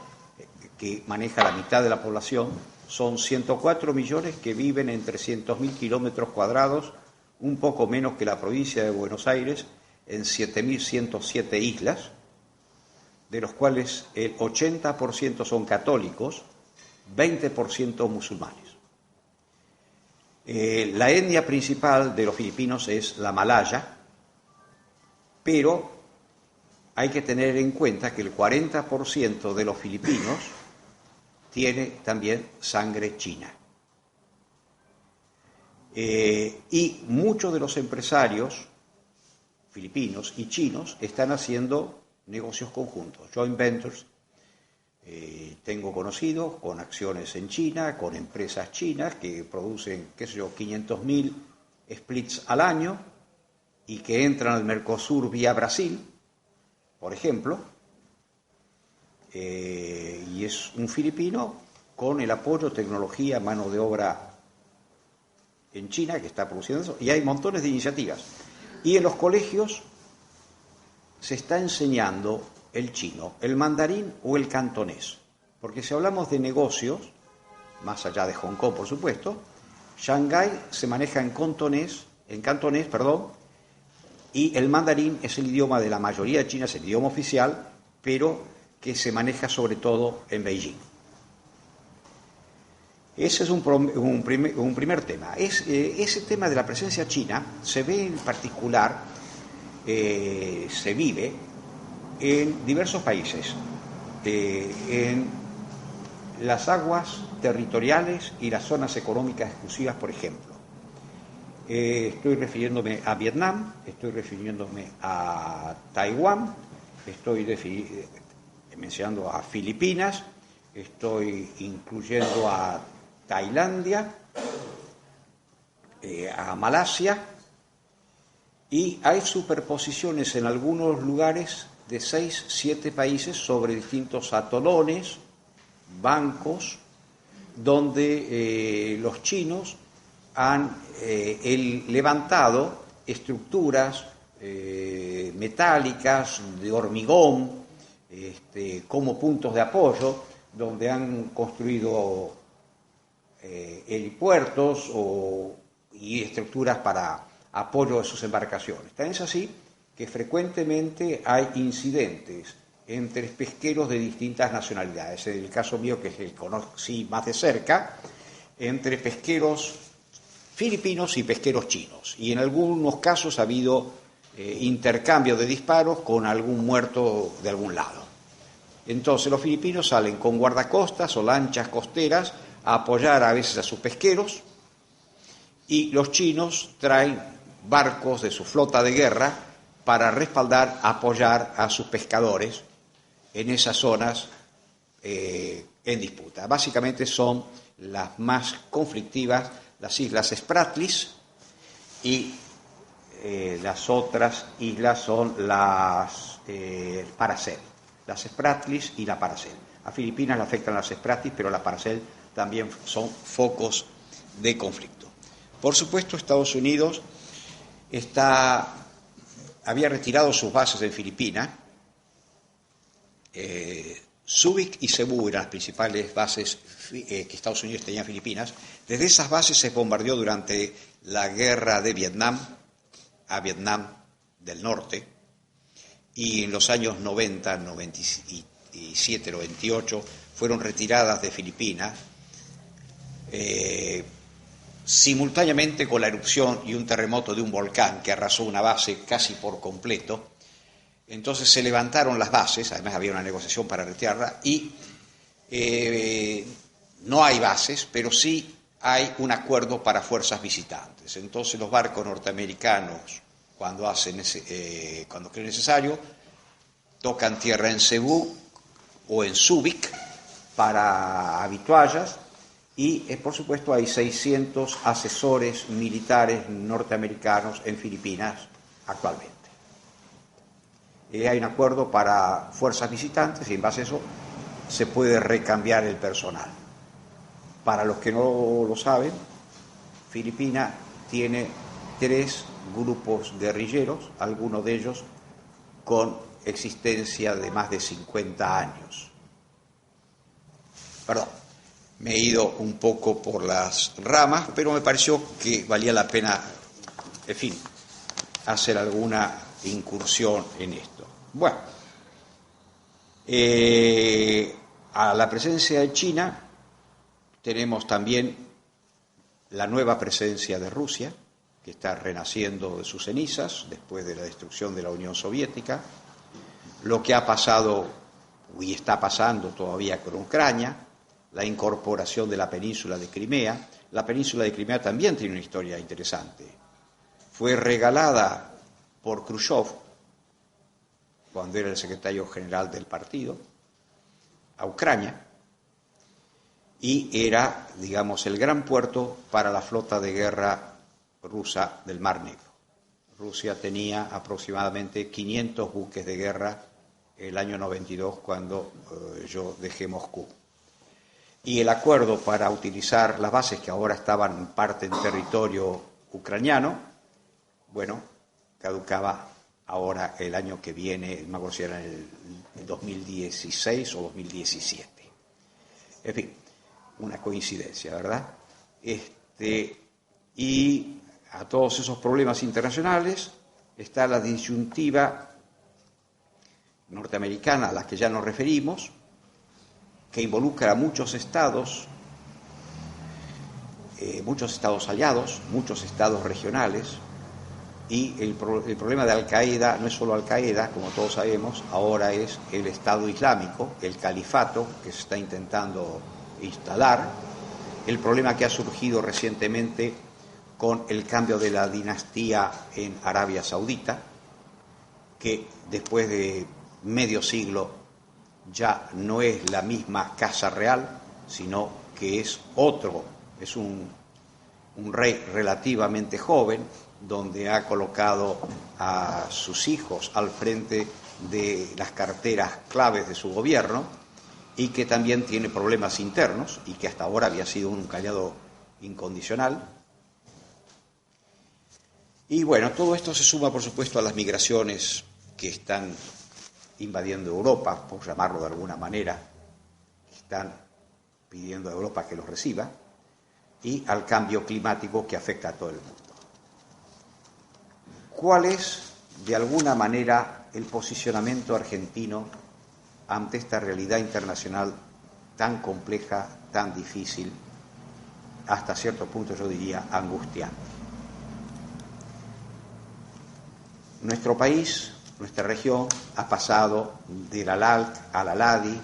que maneja la mitad de la población, son 104 millones que viven en 300.000 kilómetros cuadrados, un poco menos que la provincia de Buenos Aires, en 7.107 islas, de los cuales el 80% son católicos, 20% musulmanes. La etnia principal de los filipinos es la malaya, pero hay que tener en cuenta que el 40% de los filipinos tiene también sangre china. Y muchos de los empresarios filipinos y chinos están haciendo negocios conjuntos, joint ventures. Tengo conocidos con acciones en China, con empresas chinas que producen, 500.000 splits al año y que entran al Mercosur vía Brasil, por ejemplo, y es un filipino con el apoyo, tecnología, mano de obra en China que está produciendo eso, y hay montones de iniciativas. Y en los colegios se está enseñando el chino, el mandarín o el cantonés, porque si hablamos de negocios, más allá de Hong Kong, por supuesto, Shanghái se maneja en cantonés, y el mandarín es el idioma de la mayoría de China, es el idioma oficial, pero que se maneja sobre todo en Beijing. Ese es un primer tema. Ese tema de la presencia china se ve en particular, se vive en diversos países, en las aguas territoriales y las zonas económicas exclusivas, por ejemplo. Estoy refiriéndome a Vietnam, estoy refiriéndome a Taiwán, estoy mencionando a Filipinas, estoy incluyendo a Tailandia, a Malasia, y hay superposiciones en algunos lugares de 6, 7 países sobre distintos atolones, bancos, donde los chinos han levantado estructuras metálicas, de hormigón, como puntos de apoyo, donde han construido helipuertos y estructuras para apoyo de sus embarcaciones. Tan es así que frecuentemente hay incidentes entre pesqueros de distintas nacionalidades. En el caso mío, que es el que conocí más de cerca, entre pesqueros filipinos y pesqueros chinos. Y en algunos casos ha habido intercambio de disparos con algún muerto de algún lado. Entonces los filipinos salen con guardacostas o lanchas costeras a apoyar a veces a sus pesqueros, y los chinos traen barcos de su flota de guerra para respaldar, apoyar a sus pescadores en esas zonas en disputa. Básicamente son las más conflictivas las islas Spratleys, y las otras islas son las Paracel, las Spratleys y la Paracel. A Filipinas le afectan las Spratleys, pero la Paracel también son focos de conflicto. Por supuesto, Estados Unidos había retirado sus bases en Filipinas. Subic y Cebú eran las principales bases que Estados Unidos tenía en Filipinas. Desde esas bases se bombardeó durante la guerra de Vietnam a Vietnam del Norte, y en los años 90, 97, 98 fueron retiradas de Filipinas, simultáneamente con la erupción y un terremoto de un volcán que arrasó una base casi por completo. Entonces se levantaron las bases, además había una negociación para retirarla, y no hay bases, pero sí hay un acuerdo para fuerzas visitantes. Entonces los barcos norteamericanos, cuando creen necesario, tocan tierra en Cebú o en Subic para habituallas, y por supuesto hay 600 asesores militares norteamericanos en Filipinas actualmente. Hay un acuerdo para fuerzas visitantes, y en base a eso se puede recambiar el personal. Para los que no lo saben, Filipinas tiene 3 grupos guerrilleros, algunos de ellos con existencia de más de 50 años. Me he ido un poco por las ramas, pero me pareció que valía la pena, en fin, hacer alguna incursión en esto. Bueno, a la presencia de China tenemos también la nueva presencia de Rusia, que está renaciendo de sus cenizas después de la destrucción de la Unión Soviética, lo que ha pasado y está pasando todavía con Ucrania, la incorporación de la península de Crimea. La península de Crimea también tiene una historia interesante. Fue regalada por Khrushchev, cuando era el secretario general del partido, a Ucrania, y era, digamos, el gran puerto para la flota de guerra rusa del Mar Negro. Rusia tenía aproximadamente 500 buques de guerra el año 92 cuando yo dejé Moscú. Y el acuerdo para utilizar las bases que ahora estaban en parte en territorio ucraniano, bueno, caducaba ahora el año que viene, no me acuerdo si era el 2016 o 2017. En fin, una coincidencia, ¿verdad? Y a todos esos problemas internacionales está la disyuntiva norteamericana a la que ya nos referimos, que involucra a muchos estados aliados, muchos estados regionales, y el problema de Al-Qaeda no es solo Al-Qaeda, como todos sabemos, ahora es el Estado Islámico, el califato que se está intentando instalar, el problema que ha surgido recientemente con el cambio de la dinastía en Arabia Saudita, que después de medio siglo ya no es la misma casa real, sino que es un rey relativamente joven, donde ha colocado a sus hijos al frente de las carteras claves de su gobierno, y que también tiene problemas internos, y que hasta ahora había sido un aliado incondicional. Y bueno, todo esto se suma, por supuesto, a las migraciones que están invadiendo Europa, por llamarlo de alguna manera, que están pidiendo a Europa que los reciba, y al cambio climático que afecta a todo el mundo. ¿Cuál es, de alguna manera, el posicionamiento argentino ante esta realidad internacional tan compleja, tan difícil, hasta cierto punto yo diría angustiante? Nuestro país, nuestra región, ha pasado de la LALC a la LADI,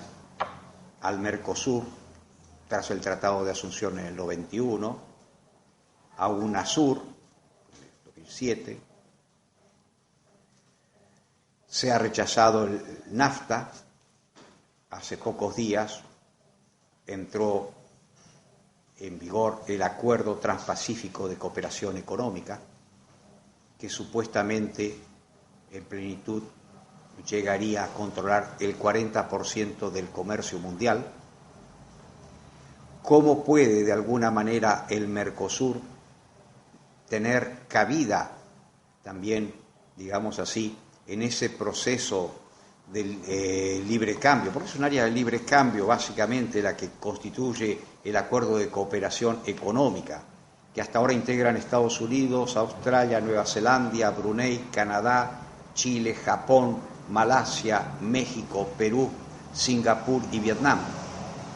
al Mercosur, tras el Tratado de Asunción en el 91, a UNASUR, en el 2007, se ha rechazado el NAFTA, hace pocos días entró en vigor el Acuerdo Transpacífico de Cooperación Económica, que supuestamente en plenitud llegaría a controlar el 40% del comercio mundial. ¿Cómo puede de alguna manera el Mercosur tener cabida también, digamos así, en ese proceso del libre cambio? Porque es un área de libre cambio básicamente la que constituye el acuerdo de cooperación económica, que hasta ahora integran Estados Unidos, Australia, Nueva Zelanda, Brunei, Canadá, Chile, Japón, Malasia, México, Perú, Singapur y Vietnam.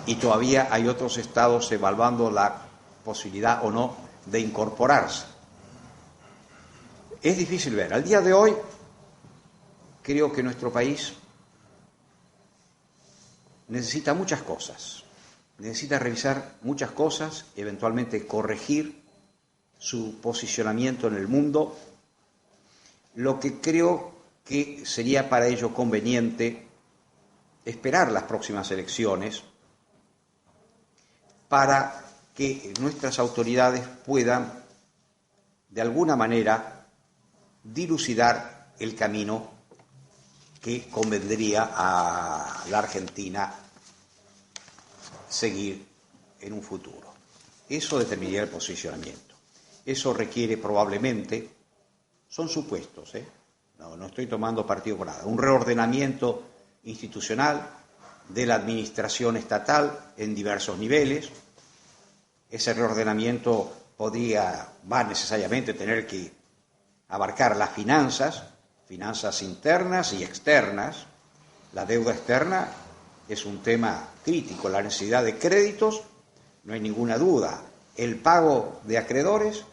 Y todavía hay otros estados evaluando la posibilidad o no de incorporarse. Es difícil ver. Al día de hoy, creo que nuestro país necesita muchas cosas. Necesita revisar muchas cosas, eventualmente corregir su posicionamiento en el mundo. Lo que creo que sería para ello conveniente esperar las próximas elecciones para que nuestras autoridades puedan, de alguna manera, dilucidar el camino que convendría a la Argentina seguir en un futuro. Eso determinaría el posicionamiento. Eso requiere probablemente, son supuestos, no estoy tomando partido por nada, un reordenamiento institucional de la administración estatal en diversos niveles, Ese reordenamiento va necesariamente tener que abarcar las finanzas internas y externas. La deuda externa es un tema crítico, la necesidad de créditos, no hay ninguna duda. El pago de acreedores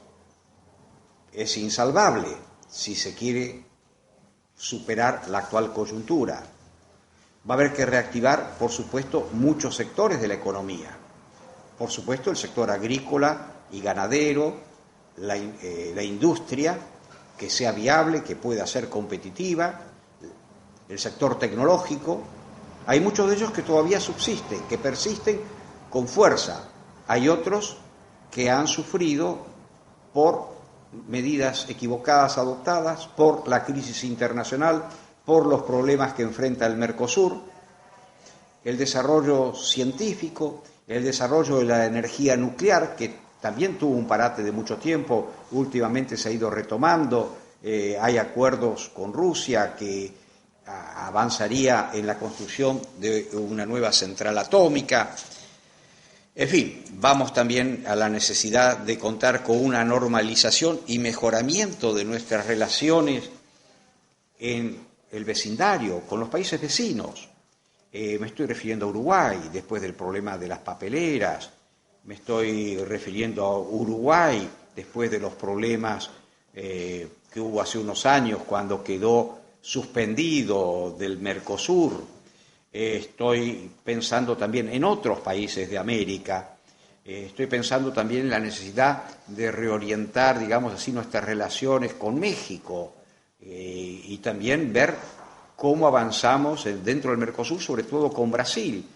es insalvable si se quiere superar la actual coyuntura. Va a haber que reactivar, por supuesto, muchos sectores de la economía. Por supuesto, el sector agrícola y ganadero, la industria, que sea viable, que pueda ser competitiva, el sector tecnológico. Hay muchos de ellos que todavía subsisten, que persisten con fuerza. Hay otros que han sufrido por medidas equivocadas adoptadas, por la crisis internacional, por los problemas que enfrenta el Mercosur, el desarrollo científico, el desarrollo de la energía nuclear, que también tuvo un parate de mucho tiempo, últimamente se ha ido retomando, hay acuerdos con Rusia que avanzaría en la construcción de una nueva central atómica. En fin, vamos también a la necesidad de contar con una normalización y mejoramiento de nuestras relaciones en el vecindario, con los países vecinos. Me estoy refiriendo a Uruguay, después del problema de las papeleras. Me estoy refiriendo a Uruguay, después de los problemas que hubo hace unos años cuando quedó suspendido del Mercosur. Estoy pensando también en otros países de América. Estoy pensando también en la necesidad de reorientar, digamos así, nuestras relaciones con México y también ver cómo avanzamos dentro del Mercosur, sobre todo con Brasil.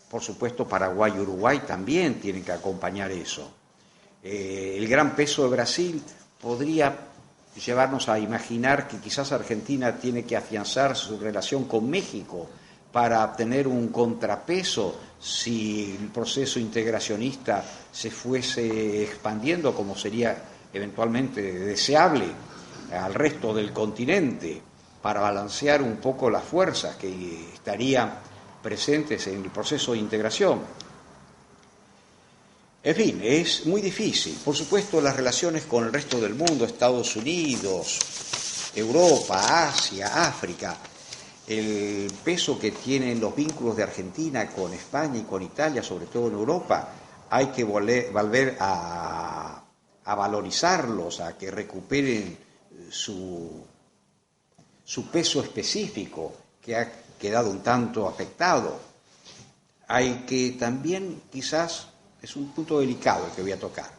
Por supuesto, Paraguay y Uruguay también tienen que acompañar eso. El gran peso de Brasil podría llevarnos a imaginar que quizás Argentina tiene que afianzar su relación con México para tener un contrapeso si el proceso integracionista se fuese expandiendo, como sería eventualmente deseable, al resto del continente, para balancear un poco las fuerzas que estarían presentes en el proceso de integración. En fin, es muy difícil. Por supuesto, las relaciones con el resto del mundo, Estados Unidos, Europa, Asia, África, el peso que tienen los vínculos de Argentina con España y con Italia, sobre todo en Europa, hay que volver a valorizarlos, a que recuperen su peso específico, que ha quedado un tanto afectado. Hay que también, quizás, es un punto delicado el que voy a tocar,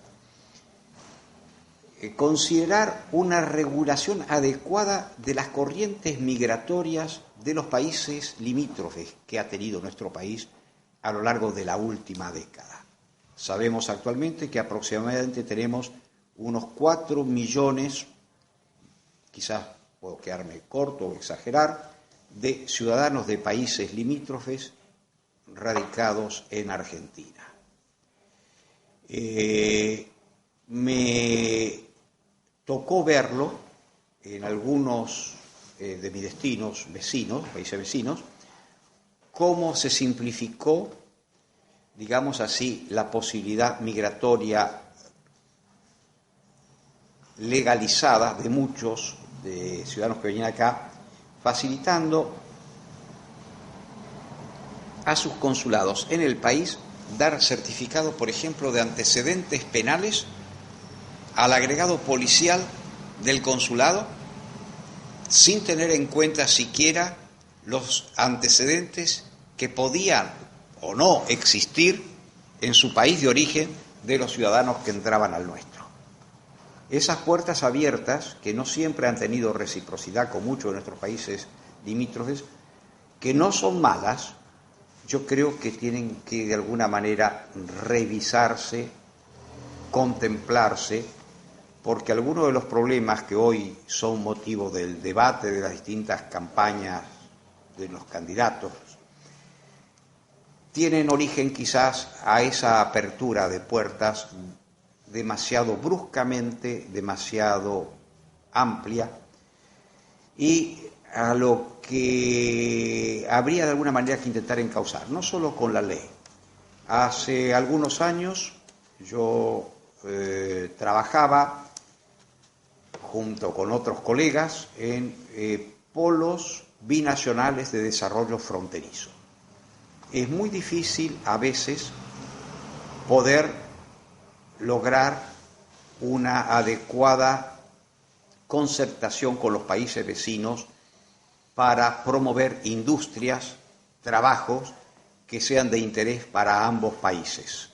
considerar una regulación adecuada de las corrientes migratorias de los países limítrofes que ha tenido nuestro país a lo largo de la última década. Sabemos actualmente que aproximadamente tenemos unos 4 millones, quizás puedo quedarme corto o exagerar, de ciudadanos de países limítrofes radicados en Argentina. Me tocó verlo en algunos de mis destinos vecinos, países vecinos, cómo se simplificó, digamos así, la posibilidad migratoria legalizada de muchos de ciudadanos que venían acá, facilitando a sus consulados en el país dar certificado, por ejemplo, de antecedentes penales al agregado policial del consulado, sin tener en cuenta siquiera los antecedentes que podían o no existir en su país de origen de los ciudadanos que entraban al nuestro. Esas puertas abiertas, que no siempre han tenido reciprocidad con muchos de nuestros países limítrofes, que no son malas, yo creo que tienen que de alguna manera revisarse, contemplarse, porque algunos de los problemas que hoy son motivo del debate de las distintas campañas de los candidatos tienen origen quizás a esa apertura de puertas demasiado bruscamente, demasiado amplia, y a lo que habría de alguna manera que intentar encauzar, no solo con la ley. Hace algunos años yo trabajaba junto con otros colegas en polos binacionales de desarrollo fronterizo. Es muy difícil a veces poder lograr una adecuada concertación con los países vecinos para promover industrias, trabajos que sean de interés para ambos países.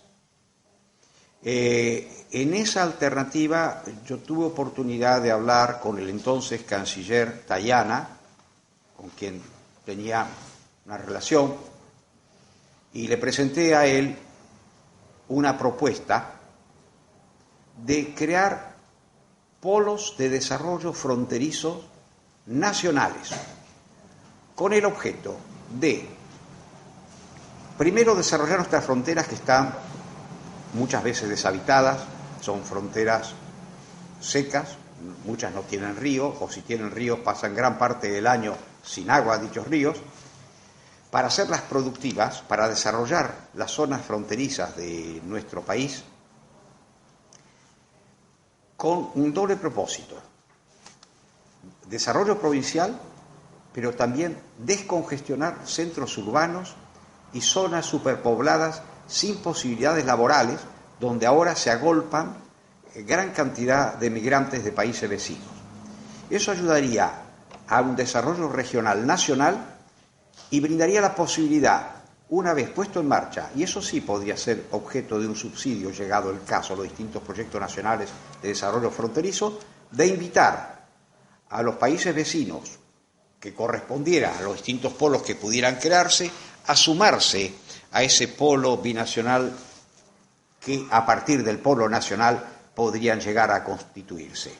En esa alternativa yo tuve oportunidad de hablar con el entonces canciller Tajana, con quien tenía una relación, y le presenté a él una propuesta de crear polos de desarrollo fronterizos nacionales, con el objeto de, primero, desarrollar nuestras fronteras que están muchas veces deshabitadas, son fronteras secas, muchas no tienen ríos, o si tienen ríos pasan gran parte del año sin agua dichos ríos, para hacerlas productivas, para desarrollar las zonas fronterizas de nuestro país, con un doble propósito: desarrollo provincial, pero también descongestionar centros urbanos y zonas superpobladas sin posibilidades laborales, donde ahora se agolpan gran cantidad de migrantes de países vecinos. Eso ayudaría a un desarrollo regional nacional y brindaría la posibilidad, una vez puesto en marcha, y eso sí podría ser objeto de un subsidio, llegado el caso, a los distintos proyectos nacionales de desarrollo fronterizo, de invitar a los países vecinos que correspondiera a los distintos polos que pudieran crearse, a sumarse a ese polo binacional que a partir del polo nacional podrían llegar a constituirse.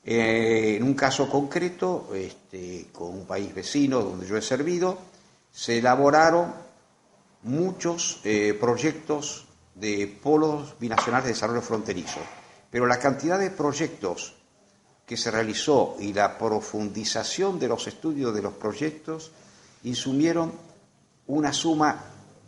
En un caso concreto, con un país vecino donde yo he servido, se elaboraron muchos proyectos de polos binacionales de desarrollo fronterizo, pero la cantidad de proyectos que se realizó y la profundización de los estudios de los proyectos insumieron una suma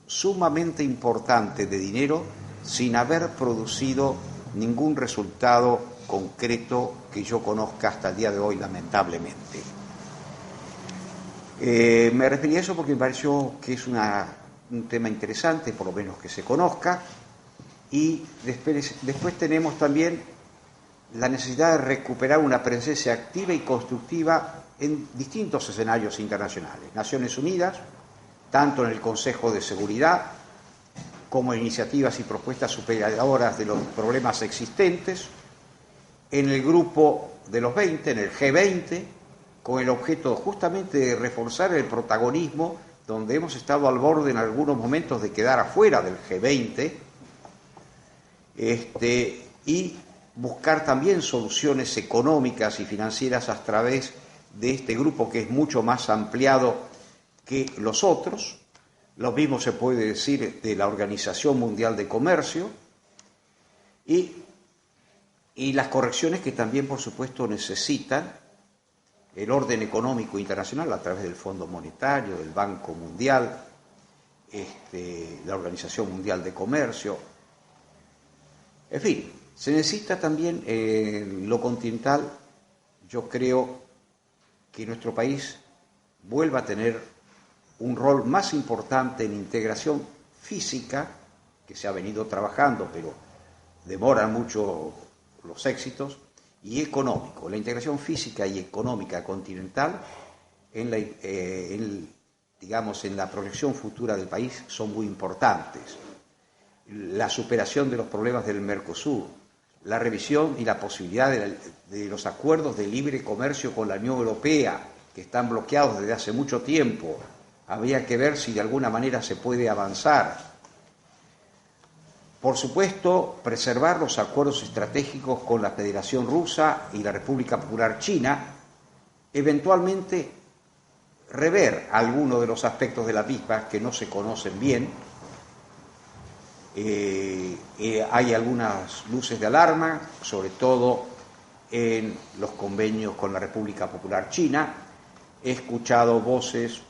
sumamente importante de dinero sin haber producido ningún resultado concreto que yo conozca hasta el día de hoy, lamentablemente. Me referí a eso porque me pareció que es un tema interesante, por lo menos que se conozca, y después tenemos también la necesidad de recuperar una presencia activa y constructiva en distintos escenarios internacionales. Naciones Unidas, tanto en el Consejo de Seguridad como en iniciativas y propuestas superadoras de los problemas existentes, en el grupo de los 20, en el G20, con el objeto justamente de reforzar el protagonismo, donde hemos estado al borde en algunos momentos de quedar afuera del G20, y buscar también soluciones económicas y financieras a través de este grupo que es mucho más ampliado que los otros. Lo mismo se puede decir de la Organización Mundial de Comercio y las correcciones que también, por supuesto, necesitan el orden económico internacional a través del Fondo Monetario, del Banco Mundial, la Organización Mundial de Comercio. En fin, se necesita también en lo continental, yo creo, que nuestro país vuelva a tener un rol más importante en integración física, que se ha venido trabajando, pero demoran mucho los éxitos, y económico. La integración física y económica continental en la proyección futura del país son muy importantes. La superación de los problemas del Mercosur, la revisión y la posibilidad de los acuerdos de libre comercio con la Unión Europea, que están bloqueados desde hace mucho tiempo. Habría que ver si de alguna manera se puede avanzar. Por supuesto, preservar los acuerdos estratégicos con la Federación Rusa y la República Popular China, eventualmente rever algunos de los aspectos de la misma que no se conocen bien. Hay algunas luces de alarma, sobre todo en los convenios con la República Popular China. He escuchado voces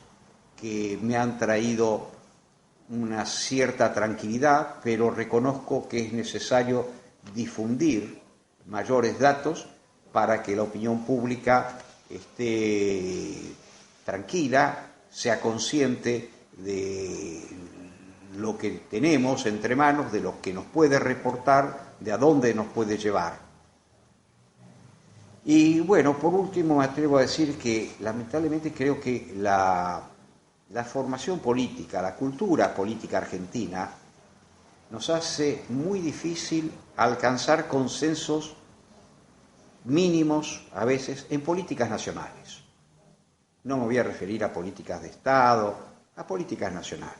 que me han traído una cierta tranquilidad, pero reconozco que es necesario difundir mayores datos para que la opinión pública esté tranquila, sea consciente de lo que tenemos entre manos, de lo que nos puede reportar, de a dónde nos puede llevar. Y bueno, por último me atrevo a decir que lamentablemente creo que la formación política, la cultura política argentina, nos hace muy difícil alcanzar consensos mínimos a veces en políticas nacionales. No me voy a referir a políticas de Estado, a políticas nacionales.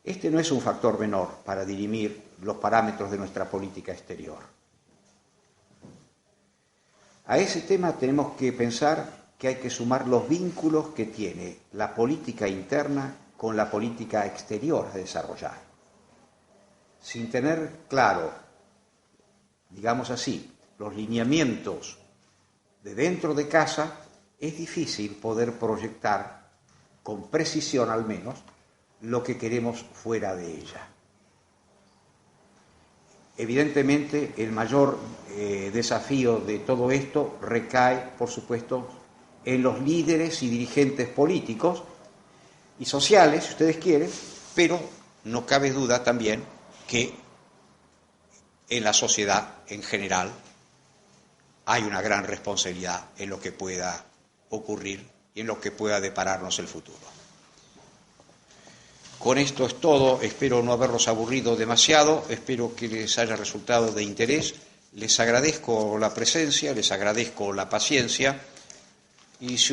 Este no es un factor menor para dirimir los parámetros de nuestra política exterior. A ese tema tenemos que pensar que hay que sumar los vínculos que tiene la política interna con la política exterior a desarrollar. Sin tener claro, digamos así, los lineamientos de dentro de casa, es difícil poder proyectar, con precisión al menos, lo que queremos fuera de ella. Evidentemente, el mayor desafío de todo esto recae, por supuesto, en los líderes y dirigentes políticos y sociales, si ustedes quieren, pero no cabe duda también que en la sociedad en general hay una gran responsabilidad en lo que pueda ocurrir y en lo que pueda depararnos el futuro. Con esto es todo, espero no haberlos aburrido demasiado, espero que les haya resultado de interés, les agradezco la presencia, les agradezco la paciencia y si